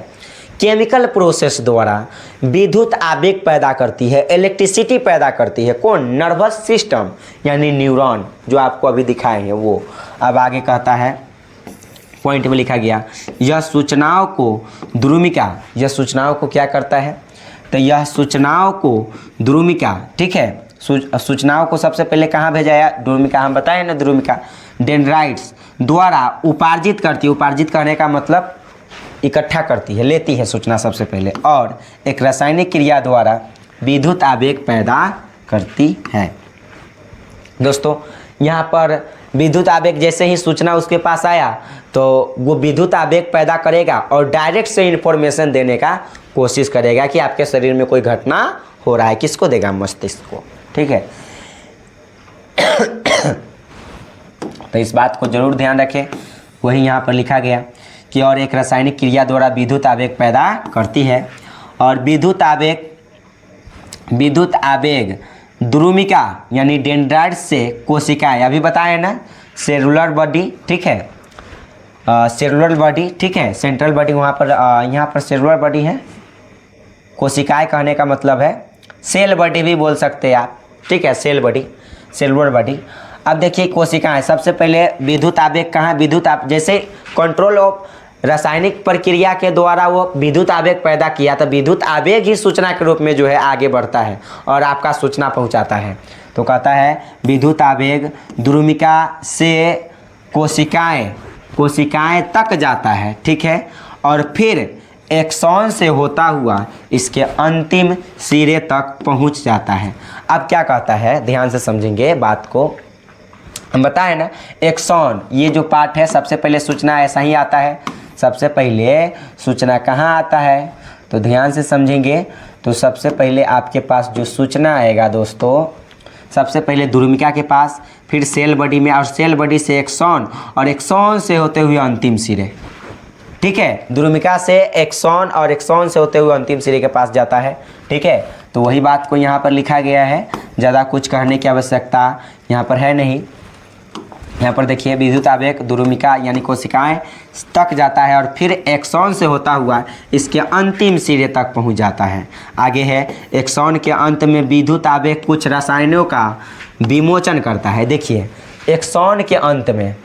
Speaker 1: केमिकल प्रोसेस द्वारा विद्युत आवेग पैदा करती है, इलेक्ट्रिसिटी पैदा करती है। कौन, नर्वस सिस्टम यानी न्यूरॉन, जो आपको अभी दिखाए हैं वो। अब आगे कहता है, पॉइंट में लिखा गया, यह सूचनाओं को द्रुमिका, यह सूचनाओं को क्या करता है, तो यह सूचनाओं को द्रुमिका, ठीक है, सूचनाओं को सबसे पहले कहाँ भेजाया, द्रुमिका, हम बताए ना, द्रुमिका डेंड्राइट्स द्वारा उपार्जित करती है। उपार्जित करने का मतलब इकट्ठा करती है, लेती है सूचना सबसे पहले, और एक रासायनिक क्रिया द्वारा विद्युत आवेग पैदा करती है। दोस्तों यहाँ पर विद्युत आवेग, जैसे ही सूचना उसके पास आया तो वो विद्युत आवेग पैदा करेगा और डायरेक्ट से इन्फॉर्मेशन देने का कोशिश करेगा कि आपके शरीर में कोई घटना हो रहा है। किसको देगा, मस्तिष्क को, ठीक है। तो इस बात को जरूर ध्यान रखें। वही यहाँ पर लिखा गया कि और एक रासायनिक क्रिया द्वारा विद्युत आवेग पैदा करती है। और विद्युत आवेग द्रुमिका यानी डेंड्राइट से कोशिकाएं, अभी बताए ना, सेलुलर बॉडी, ठीक है, सेलुलर बॉडी, ठीक है, सेंट्रल बॉडी वहाँ पर, यहाँ पर सेलुलर बॉडी है। कोशिकाएं कहने का मतलब है सेल बॉडी भी बोल सकते हैं आप, ठीक है, सेल बॉडी, सेलुलर बॉडी। अब देखिए कोशिकाएं, सबसे पहले विद्युत आवेग कहाँ, विद्युत जैसे कंट्रोल ऑफ रासायनिक प्रक्रिया के द्वारा वो विद्युत आवेग पैदा किया, तो विद्युत आवेग ही सूचना के रूप में जो है आगे बढ़ता है और आपका सूचना पहुंचाता है। तो कहता है विद्युत आवेग द्रुमिका से कोशिकाएं तक जाता है, ठीक है, और फिर एक्सॉन से होता हुआ इसके अंतिम सिरे तक पहुंच जाता है। अब क्या कहता है, ध्यान से समझेंगे बात को। हम बताएं ना, एक्सॉन ये जो पार्ट है, सबसे पहले सूचना ऐसा ही आता है। सबसे पहले सूचना कहाँ आता है, तो ध्यान से समझेंगे। तो सबसे पहले आपके पास जो सूचना आएगा दोस्तों, सबसे पहले द्रुमिका के पास, फिर सेल बॉडी में, और सेल बॉडी से एक्सॉन, और एक्सॉन से होते हुए अंतिम सिरे, ठीक है, द्रुमिका से एक्सॉन और एक्सॉन से होते हुए अंतिम सिरे के पास जाता है, ठीक है। तो वही बात को यहाँ पर लिखा गया है, ज़्यादा कुछ कहने की आवश्यकता यहाँ पर है नहीं। यहाँ पर देखिए विद्युत आवेग द्रुमिका यानी कोशिकाएं तक जाता है और फिर एक्सॉन से होता हुआ इसके अंतिम सिरे तक पहुँच जाता है। आगे है, एक्सॉन के अंत में विद्युत आवेग कुछ रसायनों का विमोचन करता है। देखिए एक्सॉन के अंत में,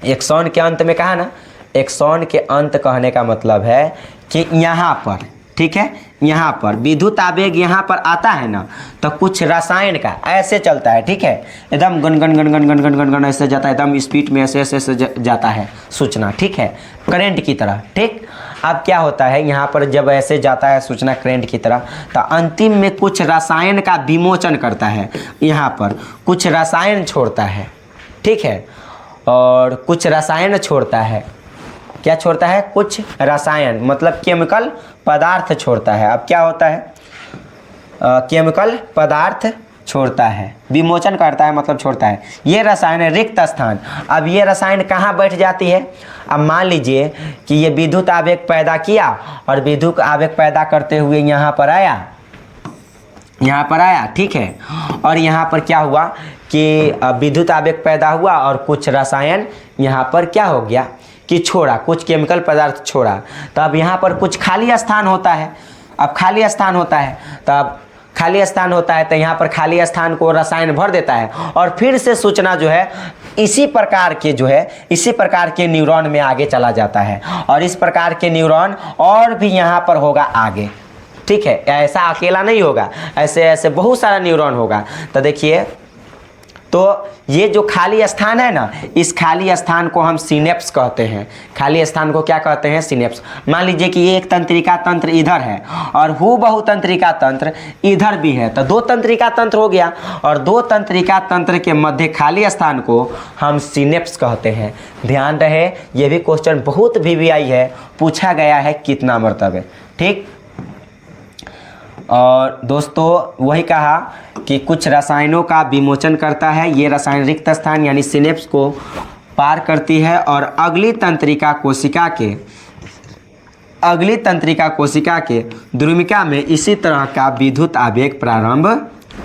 Speaker 1: एक्सॉन के अंत में कहा ना, एक्सॉन के अंत कहने का मतलब है कि यहाँ पर, ठीक है, यहाँ पर विद्युत आवेग यहाँ पर आता है ना, तो कुछ रसायन का ऐसे चलता है, ठीक है, एकदम gun gun gun gun gun gun gun gun ऐसे जाता है, एकदम स्पीड में ऐसे ऐसे ऐसे जाता है सूचना, ठीक है, करंट की तरह, ठीक। अब क्या होता है, यहाँ पर जब ऐसे जाता है सूचना करंट की तरह, तो अंतिम में कुछ रसायन का विमोचन करता है, यहाँ पर कुछ रसायन छोड़ता है, ठीक है, और कुछ रसायन छोड़ता है। क्या छोड़ता है, कुछ रसायन, मतलब केमिकल पदार्थ छोड़ता है। अब क्या होता है, केमिकल पदार्थ छोड़ता है, विमोचन करता है मतलब छोड़ता है। ये रसायन है रिक्त स्थान। अब ये रसायन कहाँ बैठ जाती है, अब मान लीजिए कि ये विद्युत आवेग पैदा किया और विद्युत आवेग पैदा करते हुए यहाँ पर आया, ठीक है, और यहाँ पर क्या हुआ कि विद्युत आवेग पैदा हुआ और कुछ रसायन यहाँ पर क्या हो गया कि छोड़ा, कुछ केमिकल पदार्थ छोड़ा। तो अब यहाँ पर कुछ खाली स्थान होता है। अब खाली स्थान होता है, तब खाली स्थान होता है तो यहाँ पर खाली स्थान को रसायन भर देता है और फिर से सूचना जो है इसी प्रकार के न्यूरॉन में आगे चला जाता है, और इस प्रकार के न्यूरॉन और भी यहाँ पर होगा आगे, ठीक है, ऐसा अकेला नहीं होगा, ऐसे ऐसे बहुत सारा न्यूरॉन होगा। तो देखिए, तो ये जो खाली स्थान है ना, इस खाली स्थान को हम सिनेप्स कहते हैं। खाली स्थान को क्या कहते हैं, सिनेप्स। मान लीजिए कि ये एक तंत्रिका तंत्र इधर है और हूबहू तंत्रिका तंत्र इधर भी है, तो दो तंत्रिका तंत्र हो गया, और दो तंत्रिका तंत्र के मध्य खाली स्थान को हम सिनेप्स कहते हैं। ध्यान रहे, ये भी क्वेश्चन बहुत VVI है, पूछा गया है कितना मरतबे, ठीक। और दोस्तों वही कहा कि कुछ रसायनों का विमोचन करता है। ये रसायन रिक्त स्थान यानी सिनेप्स को पार करती है और अगली तंत्रिका कोशिका के द्रुमिका में इसी तरह का विद्युत आवेग प्रारंभ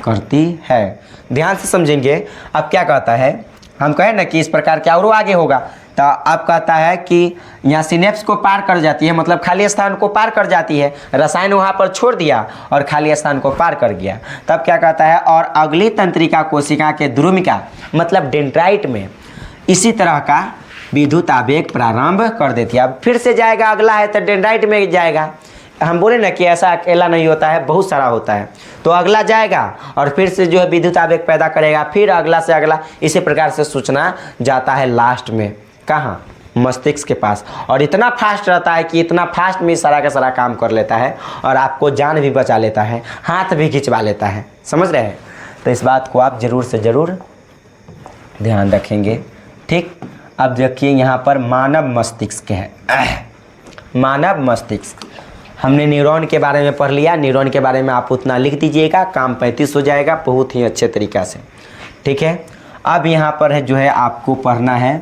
Speaker 1: करती है। ध्यान से समझेंगे। अब क्या कहता है, हम कहें ना कि इस प्रकार क्या और आगे होगा, तो अब कहता है कि यहाँ सिनेप्स को पार कर जाती है, मतलब खाली स्थान को पार कर जाती है, रसायन वहाँ पर छोड़ दिया और खाली स्थान को पार कर गया। तब क्या कहता है, और अगली तंत्रिका कोशिका के द्रुमिका मतलब डेंड्राइट में इसी तरह का विद्युत आवेग प्रारंभ कर देती है। अब फिर से जाएगा, अगला है तो डेंड्राइट में जाएगा। हम बोले ना कि ऐसा अकेला नहीं होता है, बहुत सारा होता है। तो अगला जाएगा और फिर से जो है विद्युत आवेग पैदा करेगा, फिर अगला से अगला, इसी प्रकार से सूचना जाता है लास्ट में कहाँ, मस्तिष्क के पास। और इतना फास्ट रहता है कि इतना फास्ट में सारा का सारा काम कर लेता है और आपको जान भी बचा लेता है, हाथ भी खिंचवा लेता है। समझ रहे हैं? तो इस बात को आप ज़रूर से ज़रूर ध्यान रखेंगे, ठीक। अब देखिए यहाँ पर मानव मस्तिष्क है, मानव मस्तिष्क। हमने न्यूरॉन के बारे में पढ़ लिया। न्यूरॉन के बारे में आप उतना लिख दीजिएगा, काम 35 हो जाएगा बहुत ही अच्छे तरीक़ा से। ठीक है, अब यहाँ पर है जो है आपको पढ़ना है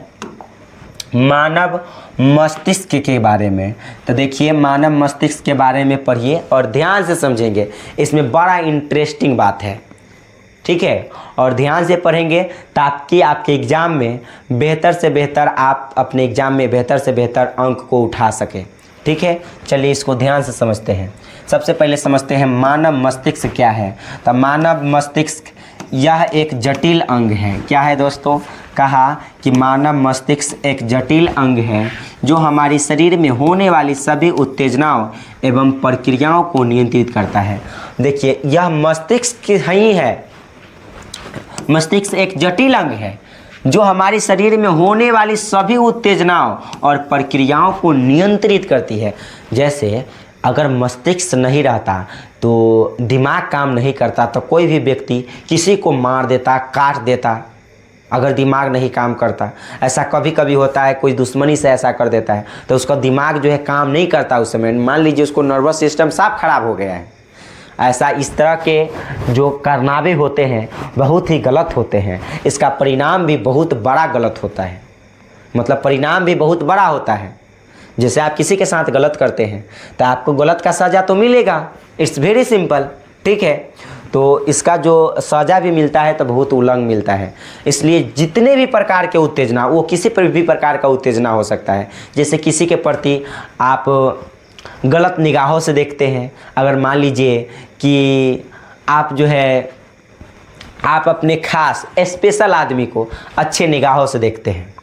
Speaker 1: मानव मस्तिष्क के बारे में। तो देखिए मानव मस्तिष्क के बारे में पढ़िए और ध्यान से समझेंगे, इसमें बड़ा इंटरेस्टिंग बात है। ठीक है, और ध्यान से पढ़ेंगे ताकि आपके एग्ज़ाम में बेहतर से बेहतर आप अपने एग्ज़ाम में बेहतर से बेहतर अंक को उठा सकें। ठीक है, चलिए इसको ध्यान से समझते हैं। सबसे पहले समझते हैं मानव मस्तिष्क क्या है। तो मानव मस्तिष्क यह एक जटिल अंग है। क्या है दोस्तों? कहा कि मानव मस्तिष्क एक जटिल अंग है जो हमारी शरीर में होने वाली सभी उत्तेजनाओं एवं प्रक्रियाओं को नियंत्रित करता है। देखिए यह मस्तिष्क ही है। मस्तिष्क एक जटिल अंग है जो हमारी शरीर में होने वाली सभी उत्तेजनाओं और प्रक्रियाओं को नियंत्रित करती है। जैसे अगर मस्तिष्क नहीं रहता तो दिमाग काम नहीं करता तो कोई भी व्यक्ति किसी को मार देता, काट देता। अगर दिमाग नहीं काम करता, ऐसा कभी कभी होता है, कोई दुश्मनी से ऐसा कर देता है तो उसका दिमाग जो है काम नहीं करता उस समय। मान लीजिए उसको नर्वस सिस्टम साफ खराब हो गया है। ऐसा इस तरह के जो कारनामे होते हैं बहुत ही गलत होते हैं। इसका परिणाम भी बहुत बड़ा गलत होता है, मतलब परिणाम भी बहुत बड़ा होता है। जैसे आप किसी के साथ गलत करते हैं तो आपको गलत का सज़ा तो मिलेगा, इट्स वेरी सिंपल। ठीक है, तो इसका जो सज़ा भी मिलता है तो बहुत उल्लंघ मिलता है। इसलिए जितने भी प्रकार के उत्तेजना, वो किसी पर भी प्रकार का उत्तेजना हो सकता है। जैसे किसी के प्रति आप गलत निगाहों से देखते हैं। अगर मान लीजिए कि आप जो है आप अपने खास स्पेशल आदमी को अच्छे निगाहों से देखते हैं,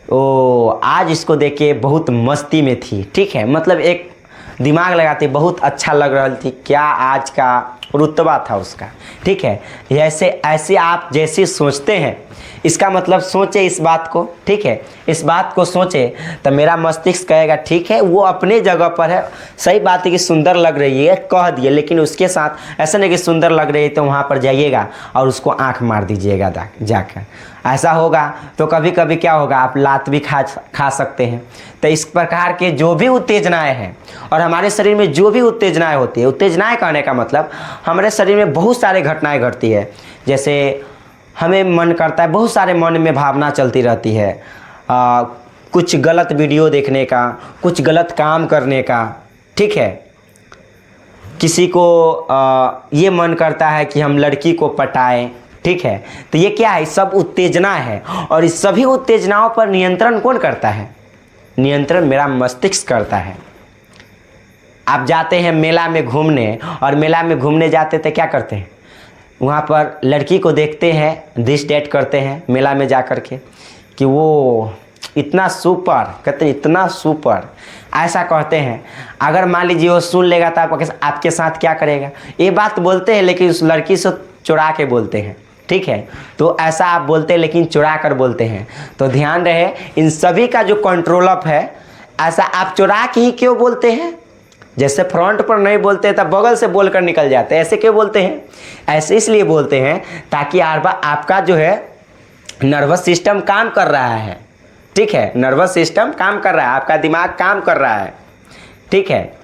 Speaker 1: ओ आज इसको देख के बहुत मस्ती में थी। ठीक है, मतलब एक दिमाग लगाते बहुत अच्छा लग रहा थी, क्या आज का रुतबा था उसका। ठीक है, ऐसे आप जैसे सोचते हैं, इसका मतलब सोचे इस बात को। ठीक है, इस बात को सोचे तो मेरा मस्तिष्क कहेगा ठीक है वो अपने जगह पर है, सही बात है कि सुंदर लग रही है कह दिए, लेकिन उसके साथ ऐसा नहीं कि सुंदर लग रही है तो वहाँ पर जाइएगा और उसको आंख मार दीजिएगा जाकर। ऐसा होगा तो कभी कभी क्या होगा, आप लात भी खा सकते हैं। तो इस प्रकार के जो भी उत्तेजनाएं हैं और हमारे शरीर में जो भी उत्तेजनाएं होती है, उत्तेजनाएं कहने का मतलब हमारे शरीर में बहुत सारे घटनाएं घटती है। जैसे हमें मन करता है, बहुत सारे मन में भावना चलती रहती है, कुछ गलत वीडियो देखने का, कुछ गलत काम करने का। ठीक है, किसी को ये मन करता है कि हम लड़की को पटाएं। ठीक है, तो ये क्या है, सब उत्तेजना है। और इस सभी उत्तेजनाओं पर नियंत्रण कौन करता है? नियंत्रण मेरा मस्तिष्क करता है। आप जाते हैं मेला में घूमने, और मेला में घूमने जाते तो क्या करते हैं, वहाँ पर लड़की को देखते हैं, दिस डेट करते हैं मेला में जा कर के कि वो इतना सुपर, कहते हैं इतना सुपर, ऐसा कहते हैं। अगर मान लीजिए वो सुन लेगा तो आपके साथ क्या करेगा? ये बात बोलते हैं लेकिन उस लड़की से चुरा के बोलते हैं। ठीक है, तो ऐसा आप बोलते हैं लेकिन चुरा कर बोलते हैं। तो ध्यान रहे इन सभी का जो कंट्रोल अप है, ऐसा आप चुरा के ही क्यों बोलते हैं? जैसे फ्रंट पर नहीं बोलते तब बगल से बोलकर निकल जाते हैं, ऐसे क्यों बोलते हैं? ऐसे इसलिए बोलते हैं ताकि आपका जो है नर्वस सिस्टम काम कर रहा है। ठीक है, नर्वस सिस्टम काम कर रहा है, आपका दिमाग काम कर रहा है। ठीक है,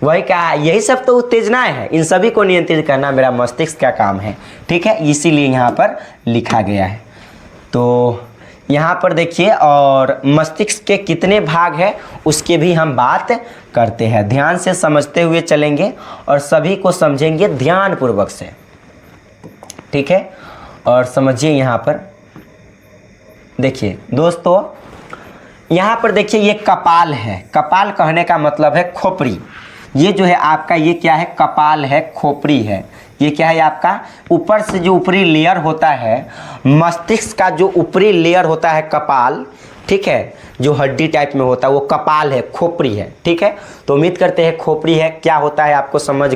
Speaker 1: वही कहा, यही सब तो उत्तेजनाएं हैं, इन सभी को नियंत्रित करना मेरा मस्तिष्क का काम है। ठीक है, इसीलिए यहाँ पर लिखा गया है। तो यहाँ पर देखिए, और मस्तिष्क के कितने भाग हैं उसके भी हम बात करते हैं। ध्यान से समझते हुए चलेंगे और सभी को समझेंगे ध्यान पूर्वक से। ठीक है, और समझिए यहाँ पर देखिए दोस्तों, यहाँ पर देखिए ये कपाल है। कपाल कहने का मतलब है खोपड़ी। ये जो है आपका, ये क्या है, कपाल है, खोपड़ी है। ये क्या है आपका, ऊपर से जो ऊपरी लेयर होता है, मस्तिष्क का जो ऊपरी लेयर होता है कपाल, ठीक है, जो हड्डी टाइप में होता है वो कपाल है, खोपड़ी है। ठीक है, तो उम्मीद करते हैं खोपड़ी है क्या होता है आपको समझ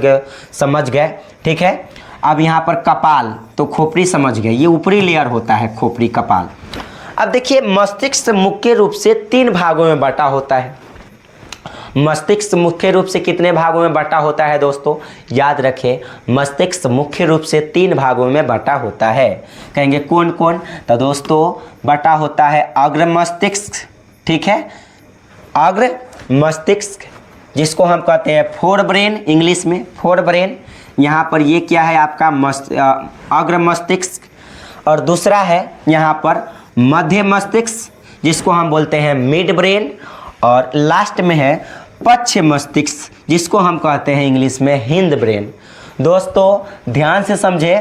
Speaker 1: गए। ठीक है, अब यहाँ पर कपाल तो खोपड़ी समझ गए, ये ऊपरी लेयर होता है खोपड़ी, कपाल। अब देखिए मस्तिष्क मुख्य रूप से 3 भागों में बटा होता है। मस्तिष्क मुख्य रूप से कितने भागों में बटा होता है दोस्तों? याद रखें, मस्तिष्क मुख्य रूप से 3 भागों में बटा होता है। कहेंगे कौन कौन? तो दोस्तों बटा होता है अग्र मस्तिष्क, ठीक है, अग्र मस्तिष्क, जिसको हम कहते हैं फोर ब्रेन, इंग्लिश में फोर ब्रेन। यहाँ पर ये क्या है आपका अग्र मस्तिष्क। और दूसरा है यहाँ पर मध्य मस्तिष्क, जिसको हम बोलते हैं मिड ब्रेन। और लास्ट में है पश्च मस्तिष्क, जिसको हम कहते हैं इंग्लिश में हिंद ब्रेन। दोस्तों ध्यान से समझे,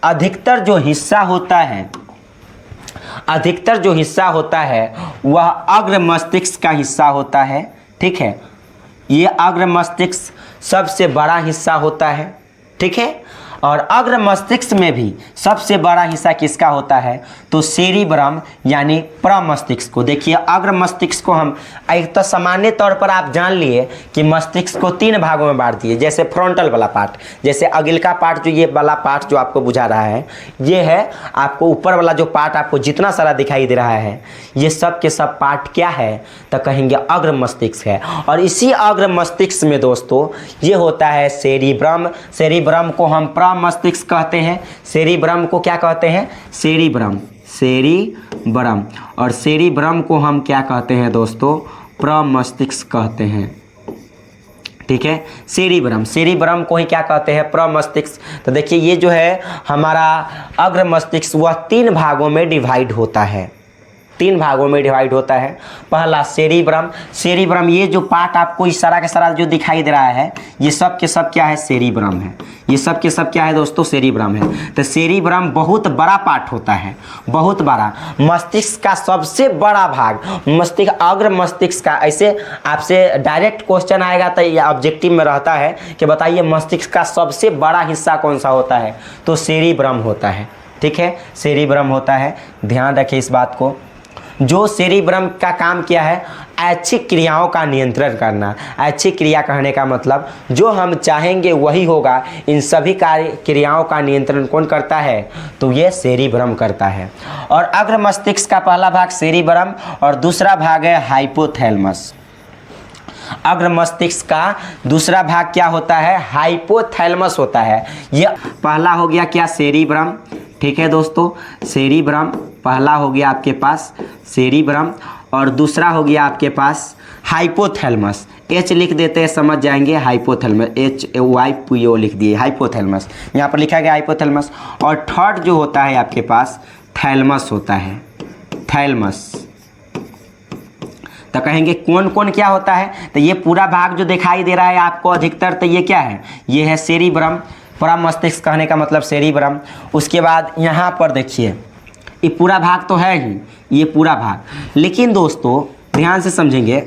Speaker 1: अधिकतर जो हिस्सा होता है वह अग्र मस्तिष्क का हिस्सा होता है। ठीक है, ये अग्र मस्तिष्क सबसे बड़ा हिस्सा होता है। ठीक है, और अग्र मस्तिष्क में भी सबसे बड़ा हिस्सा किसका होता है, तो सेरिब्रम यानी प्रमस्तिष्क को। देखिए अग्र मस्तिष्क को हम एक तो सामान्य तौर पर आप जान लिए कि मस्तिष्क को 3 भागों में बांट दिए। जैसे फ्रंटल वाला पार्ट, जैसे अगिलका पार्ट, जो ये वाला पार्ट जो आपको बुझा रहा है, ये है आपको ऊपर वाला जो पार्ट आपको जितना सारा दिखाई दे रहा है, ये सब के सब पार्ट क्या है, तो कहेंगे अग्र मस्तिष्क है। और इसी अग्र मस्तिष्क में दोस्तों ये होता है सेरिब्रम। सेरिब्रम को हम मस्तिष्क कहते हैं। सेरिब्रम को क्या कहते हैं, सेरिब्रम। और सेरिब्रम को हम क्या कहते हैं दोस्तों, प्रमस्तिष्क कहते हैं। ठीक है, सेरिब्रम को ही क्या कहते हैं, प्रमस्तिष्क। तो देखिए ये जो है हमारा अग्र मस्तिष्क वह 3 भागों में डिवाइड होता है। 3 भागों में डिवाइड होता है। पहला सेरिब्रम, ये जो पार्ट आपको इस सारा के सारा जो दिखाई दे रहा है, ये सब के सब क्या है, सेरिब्रम है। ये सब के सब क्या है दोस्तों, सेरिब्रम है। तो सेरिब्रम बहुत बड़ा पार्ट होता है, बहुत बड़ा। मस्तिष्क का सबसे बड़ा भाग मस्तिष्क, अग्र मस्तिष्क का। ऐसे आपसे डायरेक्ट क्वेश्चन आएगा तो ये ऑब्जेक्टिव में रहता है कि बताइए मस्तिष्क का सबसे बड़ा हिस्सा कौन सा होता है, तो सेरिब्रम होता है। ठीक है, सेरिब्रम होता है, ध्यान रखिए इस बात को। जो सेरिब्रम का काम क्या है, ऐच्छिक क्रियाओं का नियंत्रण करना। ऐच्छिक क्रिया कहने का मतलब जो हम चाहेंगे वही होगा। इन सभी कार्य क्रियाओं का नियंत्रण कौन करता है, तो ये सेरिब्रम करता है। और अग्र मस्तिष्क का पहला भाग सेरिब्रम और दूसरा भाग है हाइपोथैलेमस। अग्र मस्तिष्क का दूसरा भाग क्या होता है, हाइपोथैलेमस होता है। ये पहला हो गया क्या, सेरिब्रम। ठीक है दोस्तों, सेरिब्रम पहला हो गया आपके पास सेरिब्रम, और दूसरा हो गया आपके पास हाइपोथैलेमस। एच लिख देते हैं, समझ जाएंगे, हाइपोथैलेमस, HYPO लिख दिए, हाइपोथैलेमस। यहाँ पर लिखा गया हाइपोथैलेमस। और थर्ड जो होता है आपके पास थैलेमस होता है, थैलेमस। तो कहेंगे कौन कौन क्या होता है, तो ये पूरा भाग जो दिखाई दे रहा है आपको अधिकतर, तो ये क्या है, ये है सेरिब्रम। प्रमस्तिष्क कहने का मतलब सेरिब्रम। उसके बाद यहाँ पर देखिए ये पूरा भाग तो है ही, ये पूरा भाग। लेकिन दोस्तों ध्यान से समझेंगे,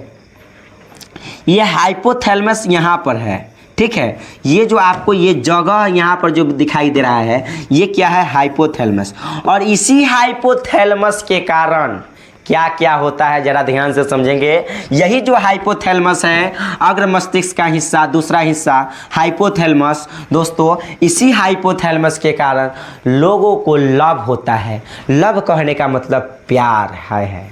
Speaker 1: ये हाइपोथैलेमस यहाँ पर है। ठीक है, ये जो आपको ये जगह यहाँ पर जो दिखाई दे रहा है, ये क्या है, हाइपोथैलेमस। और इसी हाइपोथैलेमस के कारण क्या क्या होता है, जरा ध्यान से समझेंगे। यही जो हाइपोथैलेमस है, अग्र मस्तिष्क का हिस्सा, दूसरा हिस्सा हाइपोथैलेमस। दोस्तों इसी हाइपोथैलेमस के कारण लोगों को लव होता है। लव कहने का मतलब प्यार है।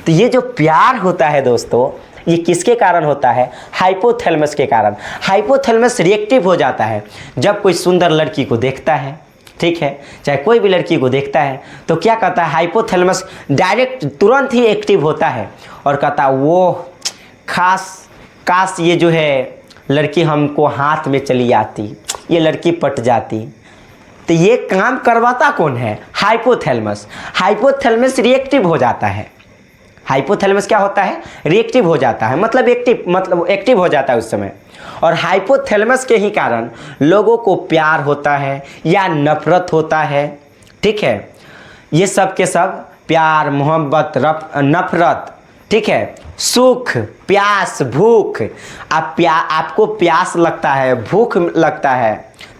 Speaker 1: तो ये जो प्यार होता है दोस्तों, ये किसके कारण होता है, हाइपोथैलेमस के कारण। हाइपोथैलेमस रिएक्टिव हो जाता है जब कोई सुंदर लड़की को देखता है। ठीक है, चाहे कोई भी लड़की को देखता है तो क्या कहता है, हाइपोथैलेमस डायरेक्ट तुरंत ही एक्टिव होता है और कहता है वो काश ये जो है लड़की हमको हाथ में चली आती, ये लड़की पट जाती। तो ये काम करवाता कौन है, हाइपोथैलेमस। हाइपोथैलेमस रिएक्टिव हो जाता है। हाइपोथैलेमस क्या होता है, रिएक्टिव हो जाता है, मतलब एक्टिव हो जाता है उस समय। और हाइपोथैलेमस के ही कारण लोगों को प्यार होता है या नफरत होता है। ठीक है, ये सब के सब प्यार, मोहब्बत, नफरत, ठीक है, सुख, प्यास, भूख। आपको प्यास लगता है, भूख लगता है,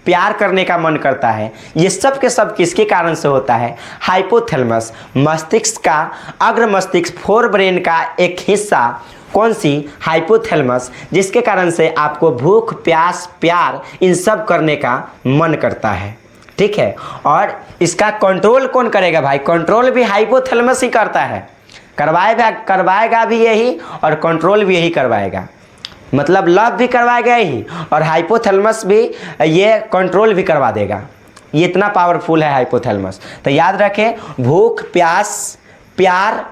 Speaker 1: प्यार करने का मन करता है, ये सब के सब किसके कारण से होता है, हाइपोथैलेमस। मस्तिष्क का, अग्र मस्तिष्क, फोर ब्रेन का एक हिस्सा, कौन सी, हाइपोथैलेमस, जिसके कारण से आपको भूख, प्यास, प्यार इन सब करने का मन करता है। ठीक है, और इसका कंट्रोल कौन करेगा भाई, कंट्रोल भी हाइपोथैलेमस ही करता है। करवाएगा भी यही और कंट्रोल भी यही करवाएगा। मतलब लव भी करवाएगा यही और हाइपोथैलेमस भी ये कंट्रोल भी करवा देगा। ये इतना पावरफुल है हाइपोथैलेमस। तो याद रखें, भूख, प्यास, प्यार,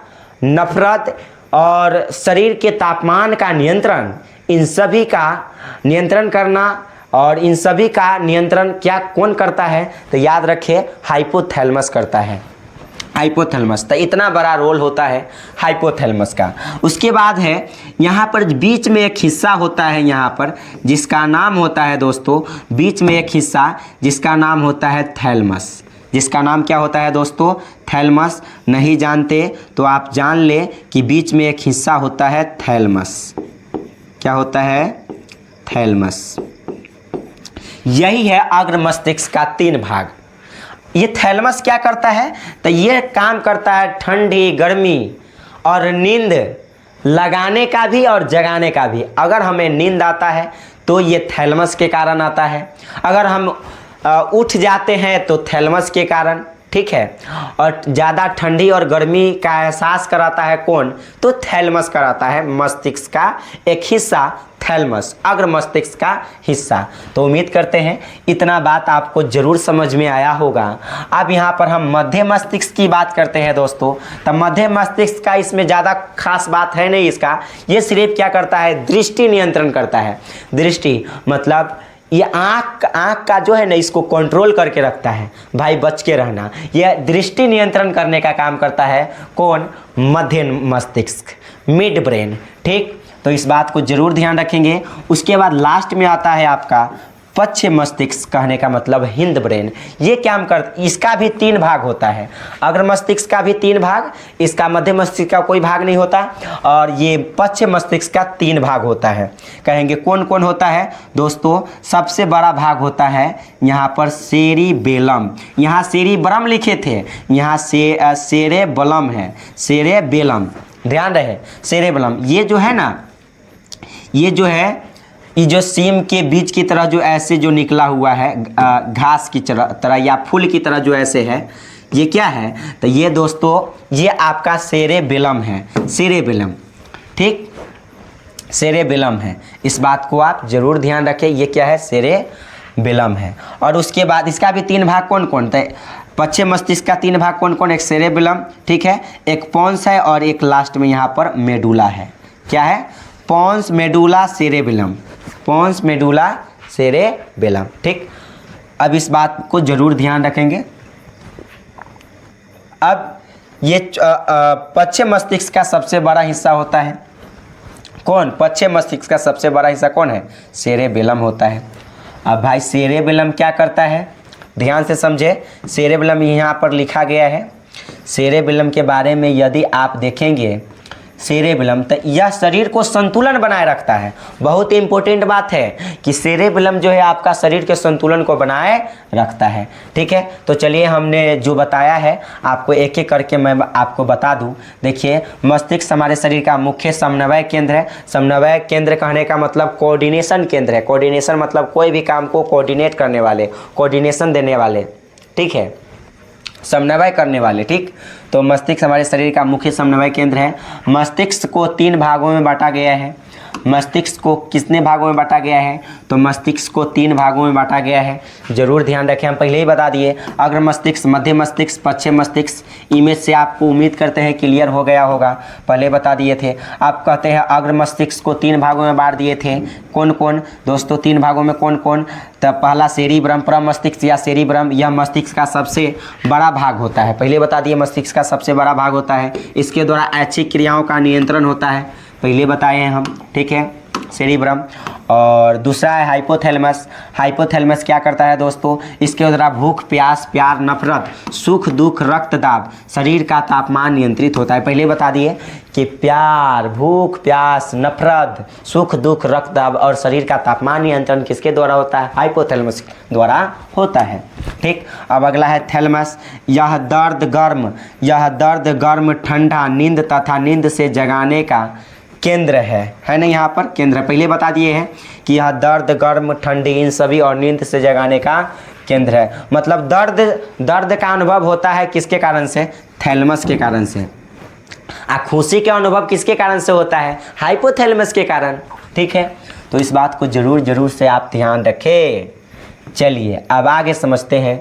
Speaker 1: नफरत और शरीर के तापमान का नियंत्रण, इन सभी का नियंत्रण करना और इन सभी का नियंत्रण क्या कौन करता है? तो याद रखिए हाइपोथैलेमस करता है, हाइपोथैलेमस। तो इतना बड़ा रोल होता है हाइपोथैलेमस का। उसके बाद है यहाँ पर बीच में एक हिस्सा होता है यहाँ पर जिसका नाम होता है दोस्तों, बीच में एक हिस्सा जिसका नाम होता है थैलेमस। जिसका नाम क्या होता है दोस्तों? थैलेमस। नहीं जानते तो आप जान ले कि बीच में एक हिस्सा होता है थैलेमस। क्या होता है? थैलेमस। यही है अग्र मस्तिष्क का 3 भाग। ये थैलेमस क्या करता है? तो ये काम करता है ठंडी, गर्मी और नींद लगाने का भी और जगाने का भी। अगर हमें नींद आता है तो ये थैलेमस के कारण आता है, अगर हम उठ जाते हैं तो थैलेमस के कारण, ठीक है। और ज़्यादा ठंडी और गर्मी का एहसास कराता है कौन? तो थैलेमस कराता है, मस्तिष्क का एक हिस्सा थैलेमस, अग्र मस्तिष्क का हिस्सा। तो उम्मीद करते हैं इतना बात आपको जरूर समझ में आया होगा। अब यहाँ पर हम मध्य मस्तिष्क की बात करते हैं दोस्तों। तो मध्य मस्तिष्क का इसमें ज़्यादा खास बात है नहीं इसका, ये सिर्फ क्या करता है? दृष्टि नियंत्रण करता है। दृष्टि मतलब ये आँख का जो है ना, इसको कंट्रोल करके रखता है, भाई बच के रहना। यह दृष्टि नियंत्रण करने का काम करता है कौन? मध्य मस्तिष्क, मिड ब्रेन, ठीक। तो इस बात को जरूर ध्यान रखेंगे। उसके बाद लास्ट में आता है आपका पश्च मस्तिष्क, कहने का मतलब हिंद ब्रेन। ये क्या कर, इसका भी 3 भाग होता है। अग्र मस्तिष्क का भी 3 भाग, इसका मध्य मस्तिष्क का कोई भाग नहीं होता, और ये पश्च मस्तिष्क का 3 भाग होता है। कहेंगे कौन कौन होता है दोस्तों? सबसे बड़ा भाग होता है यहाँ पर सेरिबेलम। यहाँ सेरिब्रम लिखे थे, यहाँ सेरेबलम है, सेरेबेलम, ध्यान रहे सेरेबलम। ये जो है ना, ये जो है, ये जो सीम के बीच की तरह जो ऐसे जो निकला हुआ है घास की तरह या फूल की तरह जो ऐसे है, ये क्या है? तो ये दोस्तों ये आपका सेरेबेलम है, सेरेबेलम, ठीक, सेरेबेलम है। इस बात को आप जरूर ध्यान रखें, ये क्या है? सेरेबेलम है। और उसके बाद इसका भी 3 भाग कौन कौन? तो पश्चिम मस्तिष्क का 3 भाग कौन कौन? एक सेरेबेलम, ठीक है, एक पोन्स है और एक लास्ट में यहाँ पर मेडुला है। क्या है? Pons, medulla, cerebellum, pons, medulla, cerebellum, ठीक। अब इस बात को जरूर ध्यान रखेंगे। अब ये पश्चिम मस्तिष्क का सबसे बड़ा हिस्सा होता है कौन? पश्चिम मस्तिष्क का सबसे बड़ा हिस्सा कौन है? सेरेबेलम होता है। अब भाई सेरेबेलम क्या करता है? ध्यान से समझे, सेरेबेलम यहाँ पर लिखा गया है। सेरेबेलम के बारे में यदि आप देखेंगे, सेरेबेलम तो यह शरीर को संतुलन बनाए रखता है। बहुत इंपॉर्टेंट बात है कि सेरेबेलम जो है आपका शरीर के संतुलन को बनाए रखता है, ठीक है। तो चलिए हमने जो बताया है आपको एक एक करके मैं आपको बता दूं। देखिए, मस्तिष्क हमारे शरीर का मुख्य समन्वय केंद्र है। समन्वय केंद्र कहने का मतलब कोऑर्डिनेशन केंद्र है। कोऑर्डिनेशन मतलब कोई भी काम को कोऑर्डिनेट करने वाले, कोऑर्डिनेशन देने वाले, ठीक है, समन्वय करने वाले, ठीक। तो मस्तिष्क हमारे शरीर का मुख्य समन्वय केंद्र है। मस्तिष्क को 3 भागों में बांटा गया है। मस्तिष्क को कितने भागों में बांटा गया है? तो मस्तिष्क को 3 भागों में बांटा गया है। जरूर ध्यान रखें, हम पहले ही बता दिए, अग्र मस्तिष्क, मध्य मस्तिष्क, पश्चिम मस्तिष्क। इमेज से आपको उम्मीद करते हैं क्लियर हो गया होगा, पहले बता दिए थे। आप कहते हैं अग्र मस्तिष्क को 3 भागों में बांट दिए थे। कौन कौन दोस्तों? 3 भागों में कौन कौन? तो पहला सेरिब्रम, प्रमस्तिष्क या सेरिब्रम, यह मस्तिष्क का सबसे बड़ा भाग होता है। पहले बता दिए मस्तिष्क का सबसे बड़ा भाग होता है। इसके द्वारा ऐच्छिक क्रियाओं का नियंत्रण होता है, पहले बताए हैं हम, ठीक है, सेरिब्रम। और दूसरा है हाइपोथैलेमस। हाइपोथैलेमस क्या करता है दोस्तों? इसके द्वारा भूख, प्यास, प्यार, नफरत, सुख, दुख, रक्तदाब, शरीर का तापमान नियंत्रित होता है। पहले बता दिए कि प्यार, भूख, प्यास, नफरत, सुख, दुख, रक्तदाब और शरीर का तापमान नियंत्रण किसके द्वारा होता है? हाइपोथैलेमस द्वारा होता है, ठीक। अब अगला है थैलेमस। यह दर्द गर्म, ठंडा, नींद तथा नींद से जगाने का केंद्र है ना। यहाँ पर केंद्र पहले बता दिए हैं कि यह दर्द, गर्म, ठंडी, इन सभी और नींद से जगाने का केंद्र है। मतलब दर्द का अनुभव होता है किसके कारण से? थैलेमस के कारण से। खुशी का अनुभव किसके कारण से होता है? हाइपोथैलेमस के कारण, ठीक है। तो इस बात को जरूर से आप ध्यान रखें। चलिए अब आगे समझते हैं।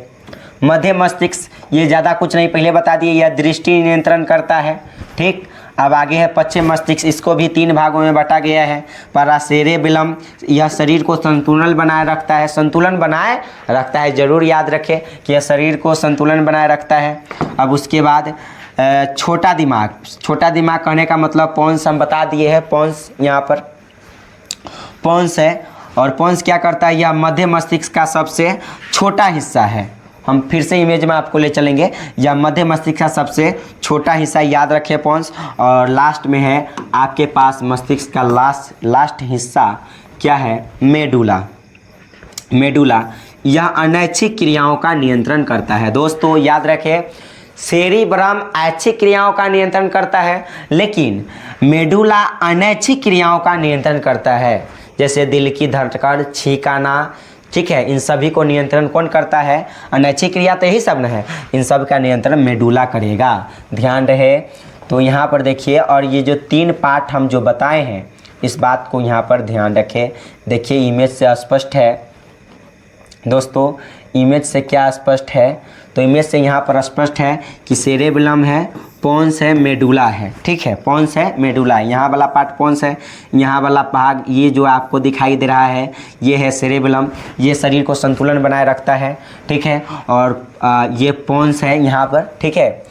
Speaker 1: मध्य मस्तिष्क, ये ज़्यादा कुछ नहीं, पहले बता दिए, यह दृष्टि नियंत्रण करता है, ठीक। अब आगे है पश्चिम मस्तिष्क, इसको भी 3 भागों में बांटा गया है। पहला सेरेबेलम, यह शरीर को संतुलन बनाए रखता है, संतुलन बनाए रखता है, जरूर याद रखें कि यह शरीर को संतुलन बनाए रखता है। अब उसके बाद छोटा दिमाग, छोटा दिमाग कहने का मतलब पोन्स हम बता दिए हैं, पोन्स यहाँ पर पोन्स है, और पोन्स क्या करता है, यह मध्य मस्तिष्क का सबसे छोटा हिस्सा है। हम फिर से इमेज में आपको ले चलेंगे, यह मध्य मस्तिष्क का सबसे छोटा हिस्सा, याद रखें पोन्स। और लास्ट में है आपके पास मस्तिष्क का लास्ट हिस्सा क्या है, मेडुला। मेडुला यह अनैच्छिक क्रियाओं का नियंत्रण करता है। दोस्तों याद रखें, सेरिब्रम ऐच्छिक क्रियाओं का नियंत्रण करता है, लेकिन मेडुला अनैच्छिक क्रियाओं का नियंत्रण करता है, जैसे दिल की धड़कन, छींकाना, ठीक है, इन सभी को नियंत्रण कौन करता है, अनैच्छिक क्रिया तो यही सब न है, इन सब का नियंत्रण मेडुला करेगा, ध्यान रहे। तो यहाँ पर देखिए, और ये जो 3 पार्ट हम जो बताए हैं, इस बात को यहाँ पर ध्यान रखें। देखिए इमेज से स्पष्ट है दोस्तों, इमेज से क्या स्पष्ट है, तो इमेज से यहाँ पर स्पष्ट है कि सेरेबेलम है, पोन्स है, मेडुला है, ठीक है, पोन्स है, मेडुला है, यहाँ वाला पार्ट पोन्स है, यहाँ वाला भाग ये जो आपको दिखाई दे रहा है ये है सेरेबेलम, ये शरीर को संतुलन बनाए रखता है, ठीक है, और ये पोन्स है यहाँ पर, ठीक है,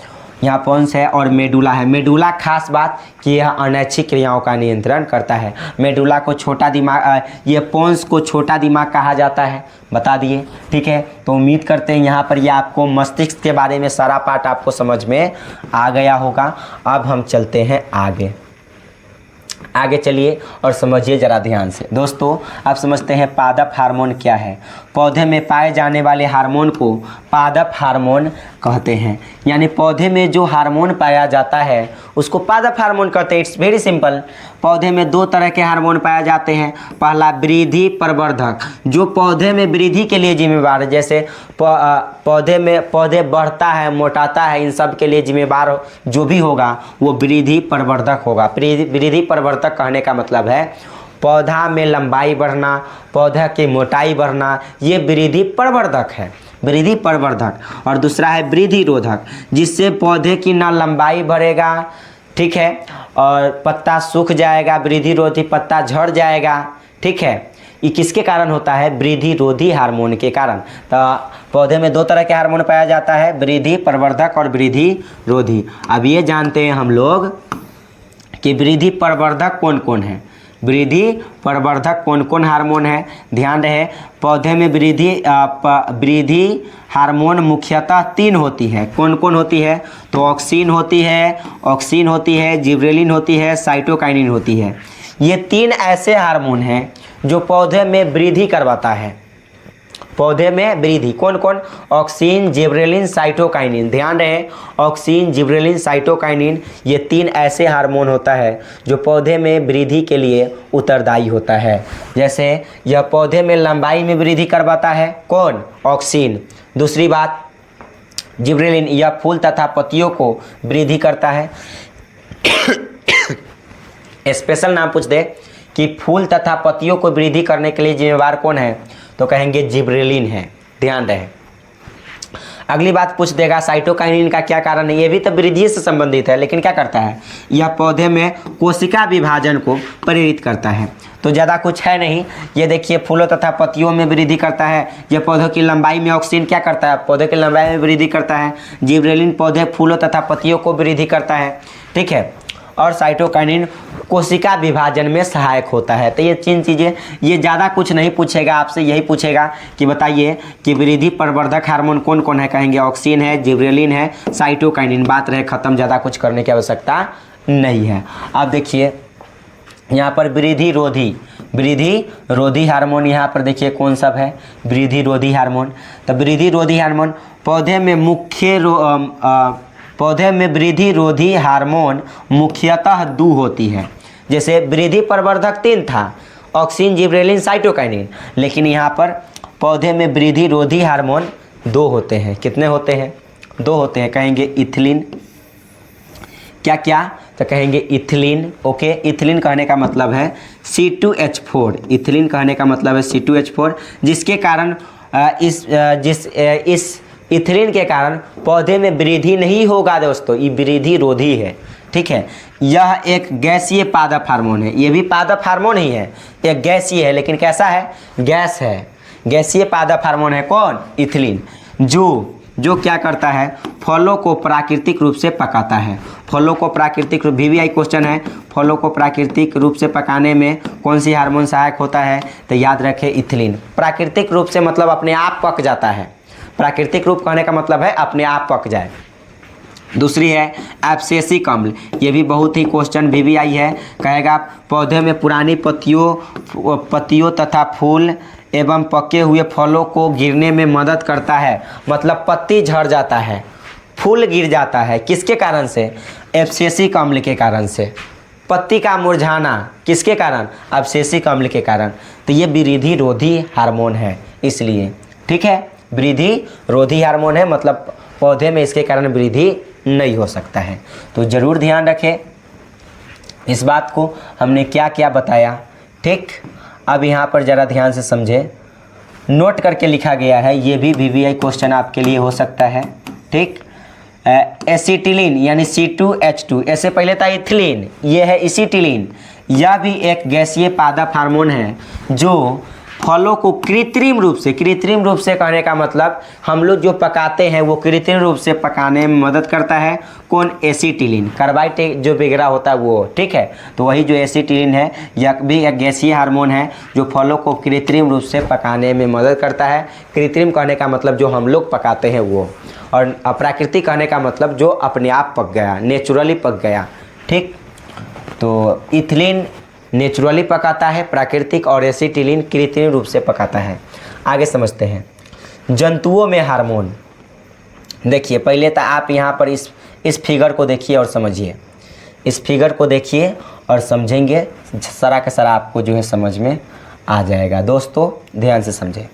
Speaker 1: यहाँ पोन्स है, और मेडुला है। मेडुला खास बात कि यह अनैच्छिक क्रियाओं का नियंत्रण करता है। मेडुला को छोटा दिमाग, ये पोन्स को छोटा दिमाग कहा जाता है, बता दिए, ठीक है। तो उम्मीद करते हैं यहाँ पर ये आपको मस्तिष्क के बारे में सारा पार्ट आपको समझ में आ गया होगा। अब हम चलते हैं आगे चलिए और समझिए ज़रा ध्यान से। दोस्तों आप समझते हैं पादप हार्मोन क्या है। पौधे में पाए जाने वाले हार्मोन को पादप हार्मोन कहते हैं, यानी पौधे में जो हार्मोन पाया जाता है उसको पादप हार्मोन कहते हैं। It's very simple. पौधे में 2 तरह के हार्मोन पाए जाते हैं। पहला वृद्धि प्रवर्धक, जो पौधे में वृद्धि के लिए जिम्मेवार है, जैसे पौधे बढ़ता है, मोटाता है, इन सब के लिए जिम्मेवार जो भी होगा वो वृद्धि प्रवर्धक होगा। वृद्धि प्रवर्धक कहने का मतलब है पौधा में लंबाई बढ़ना, पौधा की मोटाई बढ़ना, ये वृद्धि प्रवर्धक है, वृद्धि प्रवर्धक। और दूसरा है वृद्धि रोधक, जिससे पौधे की ना लंबाई बढ़ेगा, ठीक है, और पत्ता सूख जाएगा, वृद्धि रोधी पत्ता झड़ जाएगा, ठीक है। ये किसके कारण होता है, वृद्धि रोधी हार्मोन के कारण। तो पौधे में 2 तरह के हार्मोन पाया जाता है, वृद्धि प्रवर्धक और वृद्धि रोधी। अब ये जानते हैं हम लोग कि वृद्धि प्रवर्धक कौन कौन है, वृद्धि प्रवर्धक कौन कौन हार्मोन है। ध्यान रहे, पौधे में वृद्धि हार्मोन मुख्यतः 3 होती है। कौन कौन होती है, तो ऑक्सिन होती है, जिबरेलिन होती है, साइटोकाइनिन होती है। ये 3 ऐसे हार्मोन हैं जो पौधे में वृद्धि करवाता है। पौधे में वृद्धि कौन कौन, ऑक्सिन, जिबरेलिन, साइटोकाइनिन। ध्यान रहे, ऑक्सिन, जिबरेलिन, साइटोकाइनिन, ये 3 ऐसे हार्मोन होता है जो पौधे में वृद्धि के लिए उत्तरदायी होता है। जैसे यह पौधे में लंबाई में वृद्धि करवाता है, कौन, ऑक्सिन। दूसरी बात जिबरेलिन, यह फूल तथा पत्तियों को वृद्धि करता है। स्पेशल नाम पूछ दे कि फूल तथा पत्तियों को वृद्धि करने के लिए जिम्मेवार कौन है, तो कहेंगे जिबरेलिन है, ध्यान रहे। अगली बात पूछ देगा साइटोकाइनिन का क्या कारण है, ये भी तो वृद्धि से संबंधित है, लेकिन क्या करता है, यह पौधे में कोशिका विभाजन को प्रेरित करता है। तो ज़्यादा कुछ है नहीं, ये देखिए फूलों तथा पत्तियों में वृद्धि करता है। यह पौधों की लंबाई में, ऑक्सीजन क्या करता है, पौधे की लंबाई में वृद्धि करता है। जिबरेलिन पौधे फूलों तथा पत्तियों को वृद्धि करता है, ठीक है। और साइटोकाइनिन कोशिका विभाजन में सहायक होता है। तो ये 3 चीज़ें, ये ज़्यादा कुछ नहीं पूछेगा आपसे, यही पूछेगा कि बताइए कि वृद्धि प्रवर्धक हार्मोन कौन कौन है, कहेंगे ऑक्सिन है, जिबरेलिन है, साइटोकाइनिन। बात रहे खत्म, ज़्यादा कुछ करने की आवश्यकता नहीं है। अब देखिए यहाँ पर वृद्धि रोधी हार्मोन, यहाँ पर देखिए कौन सब है, वृद्धि रोधी हार्मोन। तो वृद्धि रोधी हार्मोन पौधे में वृद्धि रोधी हार्मोन मुख्यतः 2 होती है। जैसे वृद्धि प्रवर्धक 3 था, ऑक्सिन, जिबरेलिन, साइटोकाइनिन, लेकिन यहाँ पर पौधे में वृद्धि रोधी हार्मोन 2 होते हैं। कितने होते हैं, 2 होते हैं। कहेंगे इथिलीन, क्या क्या, तो कहेंगे इथिलीन, ओके। इथिलीन कहने का मतलब है C2H4, इथिलीन कहने का मतलब है C2H4, जिसके कारण इस इथिलीन के कारण पौधे में वृद्धि नहीं होगा दोस्तों, ये वृद्धि रोधी है, ठीक है। यह एक गैसीय पादप हार्मोन है, ये भी पादप हार्मोन ही है, एक गैसीय है लेकिन कैसा है, गैस है। गैसीय पादप हार्मोन है कौन, इथिलीन, जो क्या करता है, फलों को प्राकृतिक रूप से पकाता है। फलों को प्राकृतिक रूप, VVI क्वेश्चन है, फलों को प्राकृतिक रूप से पकाने में कौन सी हार्मोन सहायक होता है, तो याद रखें इथिलीन। प्राकृतिक रूप से मतलब अपने आप पक जाता है, प्राकृतिक रूप कहने का मतलब है अपने आप पक जाए। दूसरी है एब्सेसिक अम्ल, ये भी बहुत ही क्वेश्चन VVI है, कहेगा पौधे में पुरानी पत्तियों तथा फूल एवं पके हुए फलों को गिरने में मदद करता है, मतलब पत्ती झड़ जाता है, फूल गिर जाता है, किसके कारण से, एब्सेसिक अम्ल के कारण से। पत्ती का मुरझाना किसके कारण, एब्सेसिक अम्ल के कारण। तो ये वृद्धि रोधी हार्मोन है इसलिए, ठीक है, वृद्धि रोधी हार्मोन है, मतलब पौधे में इसके कारण वृद्धि नहीं हो सकता है। तो ज़रूर ध्यान रखें इस बात को, हमने क्या क्या बताया, ठीक। अब यहाँ पर ज़रा ध्यान से समझे, नोट करके लिखा गया है, ये भी VVI क्वेश्चन आपके लिए हो सकता है, ठीक। एसिटिलीन यानी C2H2, ऐसे पहले था इथिलीन, ये है एसिटिलीन। यह भी एक गैसीय पादप हार्मोन है जो फलों को कृत्रिम रूप से कहने का मतलब हम लोग जो पकाते हैं वो कृत्रिम रूप से पकाने में मदद करता है। कौन, एसिटिलीन, कार्बाइड जो वगैरह होता है वो, ठीक है। तो वही जो एसिटिलीन है यह भी एक गैसीय हार्मोन है जो फलों को कृत्रिम रूप से पकाने में मदद करता है। कृत्रिम कहने का मतलब जो हम लोग पकाते हैं वो, और अप्राकृतिक कहने का मतलब जो अपने आप पक गया, नेचुरली पक गया, ठीक। तो इथिलीन नेचुरली पकाता है प्राकृतिक, और एसिटिलीन कृत्रिम रूप से पकाता है। आगे समझते हैं जंतुओं में हार्मोन। देखिए पहले तो आप यहाँ पर इस फिगर को देखिए और समझिए, इस फिगर को देखिए और समझेंगे, सारा का सारा आपको जो है समझ में आ जाएगा। दोस्तों ध्यान से समझें,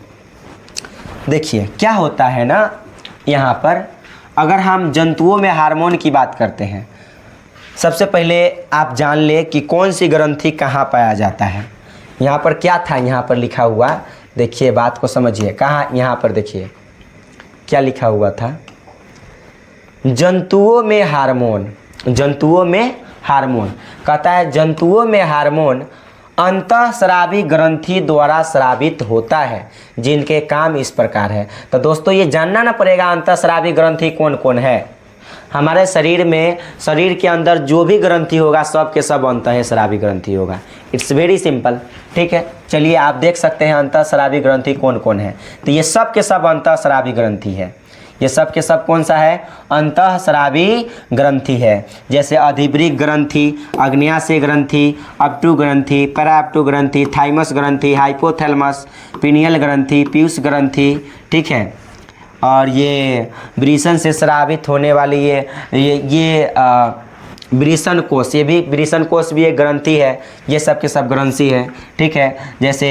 Speaker 1: देखिए क्या होता है ना, यहाँ पर अगर हम जंतुओं में हार्मोन की बात करते हैं, सबसे पहले आप जान ले कि कौन सी ग्रंथि कहाँ पाया जाता है। यहाँ पर क्या था, यहाँ पर लिखा हुआ, देखिए बात को समझिए, कहाँ, यहाँ पर देखिए क्या लिखा हुआ था, जंतुओं में हार्मोन। जंतुओं में हार्मोन कहता है जंतुओं में हार्मोन अंतःस्रावी ग्रंथि द्वारा स्रावित होता है, जिनके काम इस प्रकार है। तो दोस्तों ये जानना ना पड़ेगा अंतःस्रावी ग्रंथि कौन कौन है। हमारे शरीर में, शरीर के अंदर जो भी ग्रंथि होगा सब के सब अंतःस्रावी ग्रंथि होगा। इट्स वेरी सिंपल, ठीक है। चलिए आप देख सकते हैं अंतःस्रावी ग्रंथि कौन कौन है। तो ये सब के सब अंतःस्रावी ग्रंथि है, ये सब के सब कौन सा है, अंतःस्रावी ग्रंथि है। जैसे अधिवृक्क ग्रंथि, आग्नेयाशय ग्रंथि, अपटू ग्रंथि, पैराअपटू ग्रंथि, थाइमस ग्रंथि, हाइपोथैलेमस, पिनियल ग्रंथि, पीयूष ग्रंथि, ठीक है। और ये वृषण से स्रावित होने वाली ये वृषण कोष, ये भी वृषण कोष भी एक ग्रंथि है। ये सब के सब ग्रंथि है, ठीक है। जैसे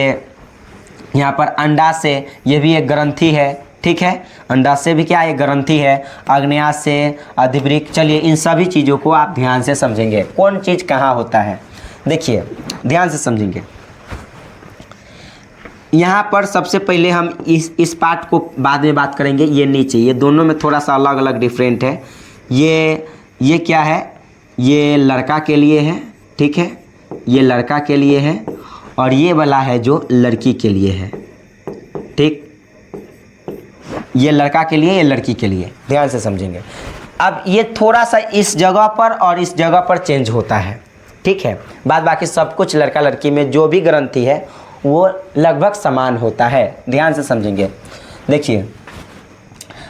Speaker 1: यहाँ पर अंडाशय, ये भी एक ग्रंथि है, ठीक है। अंडाशय भी क्या है, ग्रंथि है। आग्नेयाशय, अधिवृक्क, चलिए इन सभी चीज़ों को आप ध्यान से समझेंगे कौन चीज़ कहाँ होता है। देखिए ध्यान से समझेंगे, यहाँ पर सबसे पहले हम इस पार्ट को बाद में बात करेंगे। ये नीचे, ये दोनों में थोड़ा सा अलग अलग डिफरेंट है। ये क्या है, ये लड़का के लिए है, ठीक है, ये लड़का के लिए है, और ये वाला है जो लड़की के लिए है, ठीक। ये लड़का के लिए, ये लड़की के लिए, ध्यान से समझेंगे। अब ये थोड़ा सा इस जगह पर और इस जगह पर चेंज होता है, ठीक है। बाद बाकी सब कुछ लड़का लड़की में जो भी ग्रंथि है वो लगभग समान होता है, ध्यान से समझेंगे। देखिए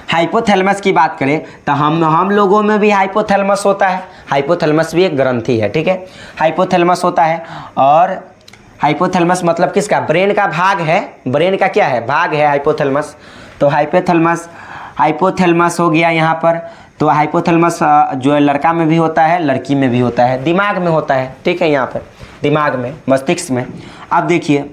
Speaker 1: हाइपोथैलेमस की बात करें तो हम लोगों में भी हाइपोथैलेमस होता है। हाइपोथैलेमस भी एक ग्रंथि है, ठीक है। हाइपोथैलेमस होता है, और हाइपोथैलेमस मतलब किसका, ब्रेन का भाग है, ब्रेन का क्या है, भाग है हाइपोथैलेमस। तो हाइपोथैलेमस हो गया यहाँ पर। तो हाइपोथैलेमस जो है लड़का में भी होता है, लड़की में भी होता है, दिमाग में होता है, ठीक है, यहाँ पर दिमाग में, मस्तिष्क में। अब देखिए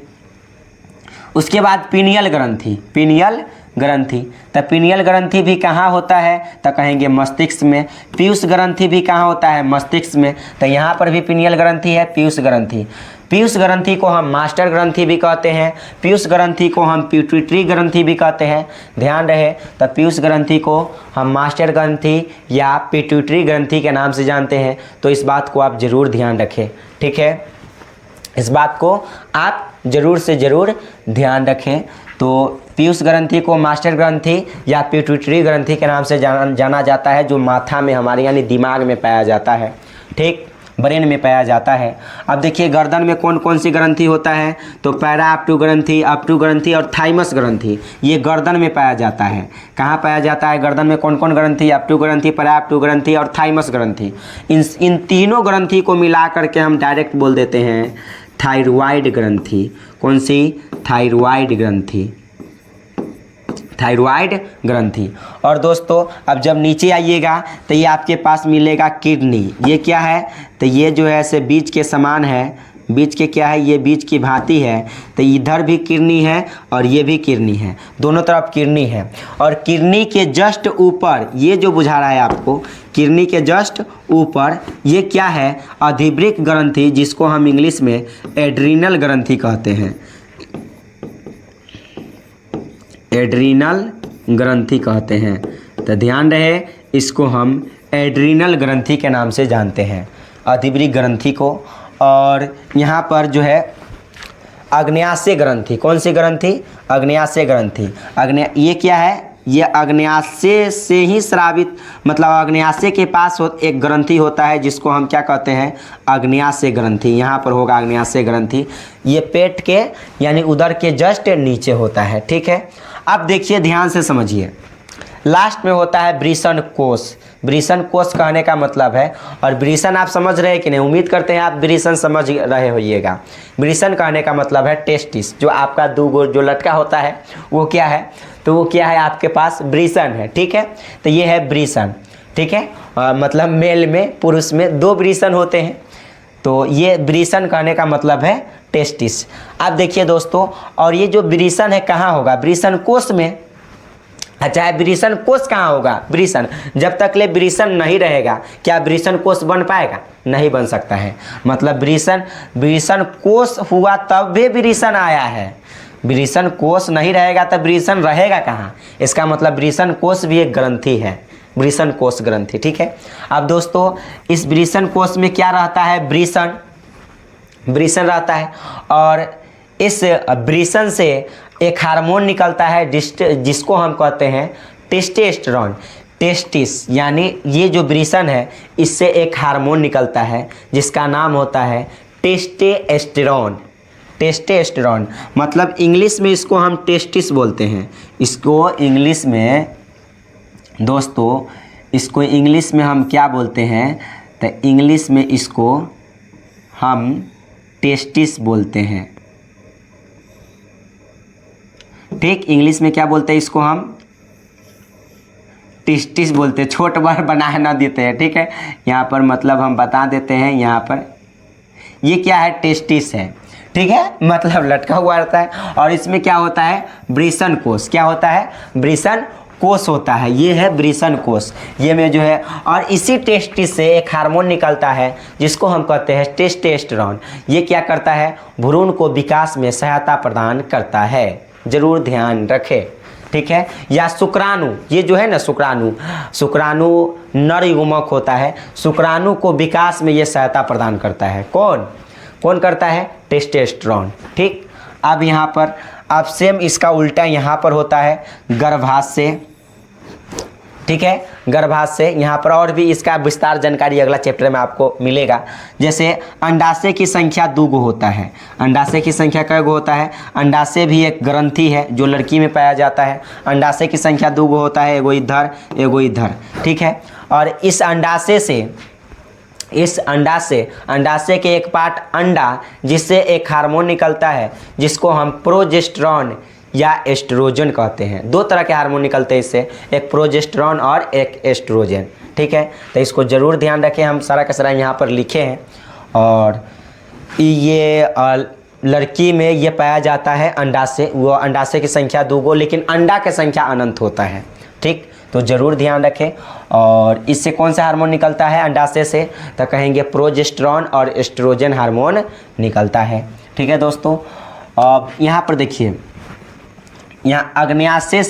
Speaker 1: उसके बाद पीनियल ग्रंथि, पीनियल ग्रंथि। तो पीनियल ग्रंथि भी कहाँ होता है, तो कहेंगे मस्तिष्क में। पीयूष ग्रंथि भी कहाँ होता है, मस्तिष्क में। तो यहाँ पर भी पीनियल ग्रंथि है, पीयूष ग्रंथि। पीयूष ग्रंथि को हम मास्टर ग्रंथि भी कहते हैं, पीयूष ग्रंथि को हम पिट्यूटरी ग्रंथि भी कहते हैं। ध्यान रहे, तो पीयूष ग्रंथि को हम मास्टर ग्रंथि या पिट्यूटरी ग्रंथि के नाम से जानते हैं। तो इस बात को आप जरूर ध्यान रखें, ठीक है, इस बात को आप जरूर से ज़रूर ध्यान रखें। तो पीयूष ग्रंथि को मास्टर ग्रंथि या पिट्यूटरी ग्रंथि के नाम से जाना जाता है, जो माथा में हमारे यानी दिमाग में पाया जाता है, ठीक, ब्रेन में पाया जाता है। अब देखिए गर्दन में कौन कौन सी ग्रंथि होता है, तो पैरा अपटू ग्रंथि और थाइमस ग्रंथि, ये गर्दन में पाया जाता है। कहाँ पाया जाता है गर्दन में, कौन कौन ग्रंथि, अपटू ग्रंथि, पैरा अपटू ग्रंथि और थाइमस ग्रंथि। इन तीनों ग्रंथि को मिला करके हम डायरेक्ट बोल देते हैं थायरॉइड ग्रंथि। कौन सी, थायरॉइड ग्रंथि, थायरॉइड ग्रंथि। और दोस्तों अब जब नीचे आइएगा तो ये आपके पास मिलेगा किडनी। ये क्या है, तो ये जो है ऐसे बीज के समान है, बीज के क्या है, ये बीज की भांति है। तो इधर भी किडनी है और ये भी किडनी है, दोनों तरफ किडनी है। और किडनी के जस्ट ऊपर ये जो बुझा रहा है आपको, किडनी के जस्ट ऊपर ये क्या है, अधिवृक्क ग्रंथि, जिसको हम इंग्लिश में एड्रीनल ग्रंथि कहते हैं, एड्रीनल ग्रंथि कहते हैं। तो ध्यान रहे, इसको हम एड्रीनल ग्रंथि के नाम से जानते हैं, अधिवृक्क ग्रंथि को। और यहाँ पर जो है अग्न्याशय ग्रंथि, कौन सी ग्रंथि, अग्न्याशय ग्रंथि। ये क्या है, ये अग्न्याशय से ही स्रावित, मतलब अग्न्याशय के पास एक ग्रंथि होता है जिसको हम क्या कहते हैं, अग्न्याशय ग्रंथि। यहाँ पर होगा अग्न्याशय ग्रंथि, ये पेट के यानी उदर के जस्ट नीचे होता है, ठीक है। अब देखिए ध्यान से समझिए, लास्ट में होता है वृषण कोष। वृषण कोष कहने का मतलब है, और वृषण आप समझ रहे हैं कि नहीं, उम्मीद करते हैं आप वृषण समझ रहे होइएगा। वृषण कहने का मतलब है टेस्टिस, जो आपका जो लटका होता है वो क्या है, तो वो क्या है आपके पास, वृषण है, ठीक है। तो ये है वृषण, ठीक है, मतलब मेल में, पुरुष में 2 वृषण होते हैं। तो ये वृषण कहने का मतलब है टेस्टिस। अब देखिए दोस्तों, और ये जो वृषण है कहाँ होगा, वृषण कोष में। अच्छा है, वृषण कोष कहाँ होगा, वृषण, जब तक ले वृषण नहीं रहेगा क्या वृषण कोष बन पाएगा, नहीं बन सकता है। मतलब वृषण कोष हुआ तब भी वृषण आया है, वृषण कोष नहीं रहेगा तब वृषण रहेगा कहाँ, इसका मतलब वृषण कोष भी एक ग्रंथि है, वृषण कोष ग्रंथि, ठीक है। अब दोस्तों इस वृषण कोष में क्या रहता है, वृषण रहता है। और इस वृषण से एक हार्मोन निकलता है जिसको हम कहते हैं टेस्टोस्टेरोन। टेस्टिस यानी ये जो वृषण है, इससे एक हार्मोन निकलता है जिसका नाम होता है टेस्टोस्टेरोन। टेस्टोस्टेरोन मतलब इंग्लिश में इसको हम टेस्टिस बोलते हैं। इसको इंग्लिश में दोस्तों, इसको इंग्लिश में हम क्या बोलते हैं, तो इंग्लिश में इसको हम टेस्टिस बोलते हैं, ठीक। इंग्लिश में क्या बोलते हैं, इसको हम टेस्टिस बोलते हैं, छोट बार बना ना देते हैं, ठीक है। यहाँ पर मतलब हम बता देते हैं, यहाँ पर ये क्या है, टेस्टिस है, ठीक है, मतलब लटका हुआ रहता है। और इसमें क्या होता है, वृषण कोष, क्या होता है, वृषण कोष होता है, ये है वृषण कोष, ये में जो है। और इसी टेस्टिस से एक हार्मोन निकलता है जिसको हम कहते हैं टेस्टोस्टेरोन। ये क्या करता है, भ्रूण को विकास में सहायता प्रदान करता है, जरूर ध्यान रखें, ठीक है। या शुक्राणु, ये जो है ना शुक्राणु नर युग्मक होता है, शुक्राणु को विकास में ये सहायता प्रदान करता है। कौन करता है, टेस्टोस्टेरोन, ठीक। अब यहाँ पर अब सेम इसका उल्टा यहाँ पर होता है गर्भाशय, ठीक है, गर्भाशय। यहाँ पर और भी इसका विस्तार जानकारी अगला चैप्टर में आपको मिलेगा। जैसे अंडाशय की संख्या 2 गो होता है, अंडाशय की संख्या कै गो होता है, अंडाशय भी एक ग्रंथि है जो लड़की में पाया जाता है। अंडाशय की संख्या 2 गो होता है, एगो इधर, ठीक है। और इस अंडाशय के एक पार्ट अंडा, जिससे एक हार्मोन निकलता है जिसको हम प्रोजेस्टेरॉन या एस्ट्रोजन कहते हैं। 2 तरह के हार्मोन निकलते हैं इससे, एक प्रोजेस्टेरॉन और एक एस्ट्रोजन, ठीक है। तो इसको ज़रूर ध्यान रखें, हम सारा का सारा यहाँ पर लिखे हैं। और ये लड़की में ये पाया जाता है अंडाशय, वो अंडाशय की संख्या 2 लेकिन अंडा की संख्या अनंत होता है। ठीक, तो ज़रूर ध्यान रखें। और इससे कौन सा हार्मोन निकलता है अंडाशय से, तो कहेंगे प्रोजेस्टेरॉन और एस्ट्रोजन हार्मोन निकलता है। ठीक है दोस्तों, अब यहाँ पर देखिए, यहाँ अग्न्याशय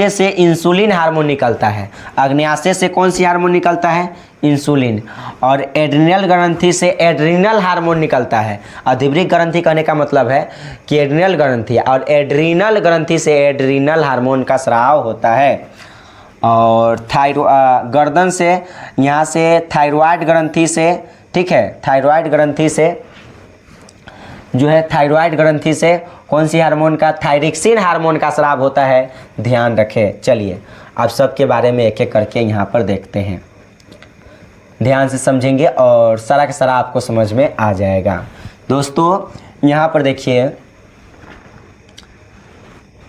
Speaker 1: से इंसुलिन हार्मोन निकलता है। अग्न्याशय से कौन सी हार्मोन निकलता है, इंसुलिन। और एड्रिनल ग्रंथि से एड्रिनल हार्मोन निकलता है। अधिवृक्क ग्रंथि कहने का मतलब है कि एड्रिनल ग्रंथि, और एड्रिनल ग्रंथि से एड्रिनल हार्मोन का स्राव होता है। और गर्दन से, यहाँ से थायराइड ग्रंथि से, ठीक है, थायराइड ग्रंथि से जो है, थायराइड ग्रंथि से कौन सी हार्मोन का, थायरिक्सिन हार्मोन का स्राव होता है। ध्यान रखें। चलिए अब सबके बारे में एक एक करके यहाँ पर देखते हैं, ध्यान से समझेंगे और सारा का सारा आपको समझ में आ जाएगा। दोस्तों यहाँ पर देखिए,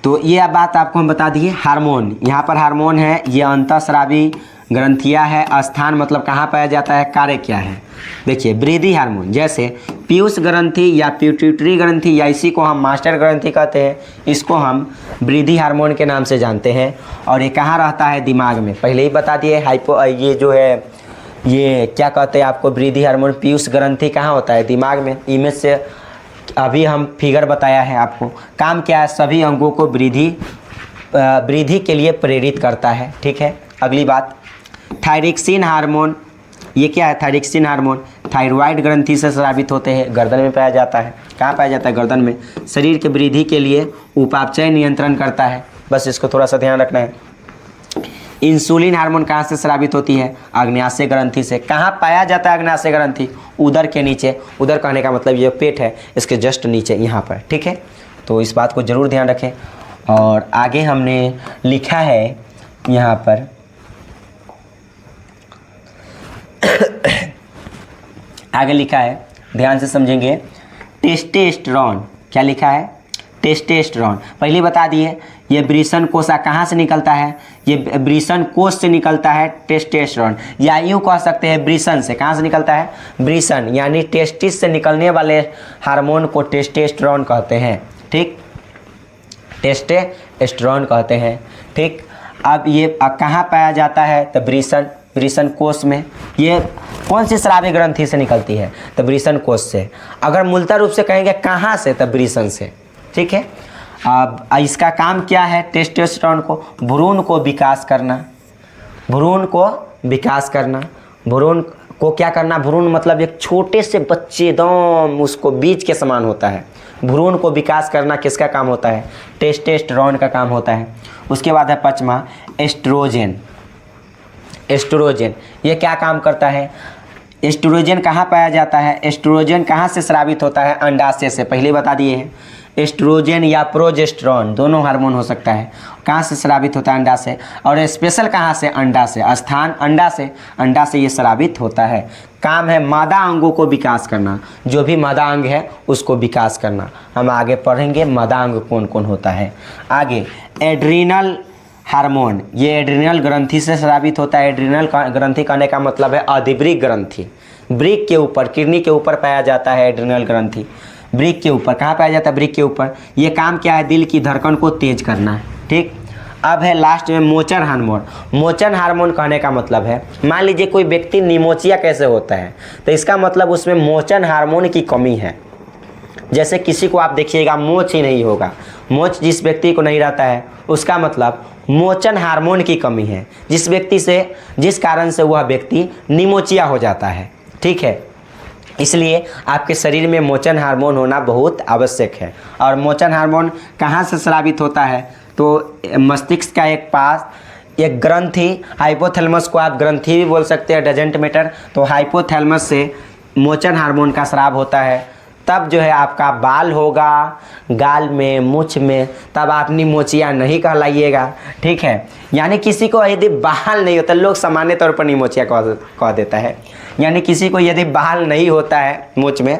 Speaker 1: तो ये बात आपको हम बता दिए। हार्मोन, यहाँ पर हार्मोन है, ये अंतःस्रावी ग्रंथियाँ है। स्थान मतलब कहाँ पाया जाता है, कार्य क्या है। देखिए वृद्धि हार्मोन, जैसे पीयूष ग्रंथि या पिट्यूटरी ग्रंथि, या इसी को हम मास्टर ग्रंथि कहते हैं, इसको हम वृद्धि हार्मोन के नाम से जानते हैं। और ये कहाँ रहता है, दिमाग में। पहले ही बता दिए, ये जो है, ये क्या कहते हैं आपको, वृद्धि हार्मोन पीयूष ग्रंथि कहाँ होता है, दिमाग में। इमेज से अभी हम फिगर बताया है आपको। काम क्या है, सभी अंगों को वृद्धि के लिए प्रेरित करता है। ठीक है, अगली बात, थायरिक्सिन हार्मोन, ये क्या है, थायरिक्सिन हार्मोन थायराइड ग्रंथि से स्रावित होते हैं। गर्दन में पाया जाता है। कहाँ पाया जाता है, गर्दन में। शरीर के वृद्धि के लिए उपापचय नियंत्रण करता है। बस इसको थोड़ा सा ध्यान रखना है। इंसुलिन हार्मोन कहाँ से स्रावित होती है, अग्न्याशय ग्रंथि से। कहाँ पाया जाता है अग्न्याशय ग्रंथि, उदर के नीचे। उदर कहने का मतलब ये पेट है, इसके जस्ट नीचे यहाँ पर। ठीक है, तो इस बात को ज़रूर ध्यान रखें। और आगे हमने लिखा है यहाँ पर आगे लिखा है, ध्यान से समझेंगे, टेस्टोस्टेरोन। क्या लिखा है, टेस्टोस्टेरोन। पहले बता दिए, ये वृषण कोशिका कहाँ से निकलता है, ये वृषण कोश से निकलता है टेस्टोस्टेरोन, या यूँ कह सकते हैं वृषण से। कहाँ से निकलता है, वृषण, यानी टेस्टिस से निकलने वाले हार्मोन को टेस्टोस्टेरोन कहते हैं। ठीक, टेस्टोस्टेरोन कहते हैं। ठीक, अब ये कहाँ पाया जाता है, तो वृषण कोश में। ये कौन सी स्रावी ग्रंथि से निकलती है, तो वृषण कोश से। अगर मूलतः रूप से कहेंगे कहाँ से, तो वृषण से। ठीक है, अब इसका काम क्या है, टेस्टोस्टेरोन को भ्रूण को विकास करना। भ्रूण को विकास करना, भ्रूण को क्या करना, भ्रूण मतलब एक छोटे से बच्चे एकदम उसको बीज के समान होता है। भ्रूण को विकास करना किसका काम होता है, टेस्टोस्टेरोन का काम होता है। उसके बाद है 5वां, एस्ट्रोजन। एस्ट्रोजन ये क्या काम करता है, एस्ट्रोजन कहाँ पाया जाता है, एस्ट्रोजन कहाँ से स्रावित होता है, अंडाशय से। पहले बता दिए हैं, एस्ट्रोजन या प्रोजेस्टेरोन दोनों हार्मोन हो सकता है। कहाँ से स्रावित होता है, अंडा से। और स्पेशल कहाँ से, अंडा से। स्थान अंडा से, अंडा से ये स्रावित होता है। काम है मादा अंगों को विकास करना, जो भी मादा अंग है उसको विकास करना। हम आगे पढ़ेंगे मादा अंग कौन कौन होता है। आगे एड्रिनल हार्मोन, ये एड्रिनल ग्रंथि से स्रावित होता है। एड्रिनल ग्रंथि कहने का मतलब है अधिवृक्क ग्रंथि। वृक्क के ऊपर, किडनी के ऊपर पाया जाता है एड्रिनल ग्रंथि। वृक्क के ऊपर, कहाँ पाया जाता है, वृक्क के ऊपर। ये काम क्या है, दिल की धड़कन को तेज करना है। ठीक, अब है लास्ट में मोचन हार्मोन। मोचन हार्मोन कहने का मतलब है, मान लीजिए कोई व्यक्ति निमोचिया कैसे होता है, तो इसका मतलब उसमें मोचन हार्मोन की कमी है। जैसे किसी को आप देखिएगा मोच ही नहीं होगा, मोच जिस व्यक्ति को नहीं रहता है उसका मतलब मोचन हार्मोन की कमी है, जिस कारण से वह व्यक्ति निमोचिया हो जाता है। ठीक है, इसलिए आपके शरीर में मोचन हार्मोन होना बहुत आवश्यक है। और मोचन हार्मोन कहाँ से स्रावित होता है, तो मस्तिष्क का एक पास एक ग्रंथि, हाइपोथैलेमस को आप ग्रंथि भी बोल सकते हैं, डजेंट मैटर। तो हाइपोथैलेमस से मोचन हार्मोन का स्राव होता है। तब जो है आपका बाल होगा गाल में, मूछ में, तब आप निमोचिया नहीं कहलाइएगा। ठीक है, यानी किसी को यदि बाल नहीं होता, लोग सामान्य तौर पर निमोचिया कह देता है। यानी किसी को यदि बाल नहीं होता है मूछ में,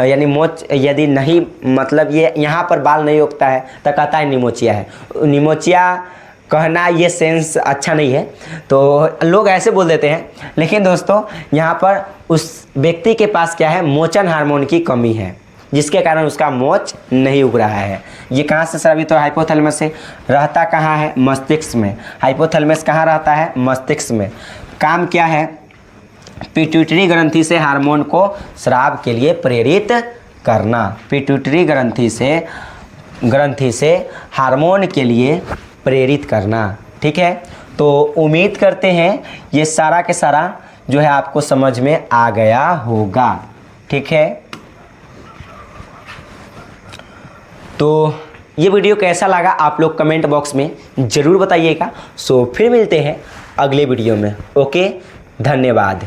Speaker 1: यानी मूछ यदि नहीं, मतलब ये यहाँ पर बाल नहीं उगता है, तो कहता है निमोचिया है। निमोचिया कहना ये सेंस अच्छा नहीं है, तो लोग ऐसे बोल देते हैं। लेकिन दोस्तों यहाँ पर उस व्यक्ति के पास क्या है, मोचन हार्मोन की कमी है। जिसके कारण उसका मोच नहीं उग रहा है। ये कहाँ से स्रावित तो हाइपोथैलेमस से, रहता कहाँ है, मस्तिष्क में। हाइपोथैलेमस कहाँ रहता है, मस्तिष्क में। काम क्या है, पिट्यूटरी ग्रंथि से हार्मोन को स्राव के लिए प्रेरित करना, पिट्यूटरी ग्रंथि से हार्मोन के लिए प्रेरित करना। ठीक है, तो उम्मीद करते हैं ये सारा के सारा जो है आपको समझ में आ गया होगा। ठीक है, तो ये वीडियो कैसा लगा आप लोग कमेंट बॉक्स में ज़रूर बताइएगा। सो फिर मिलते हैं अगले वीडियो में। ओके, धन्यवाद।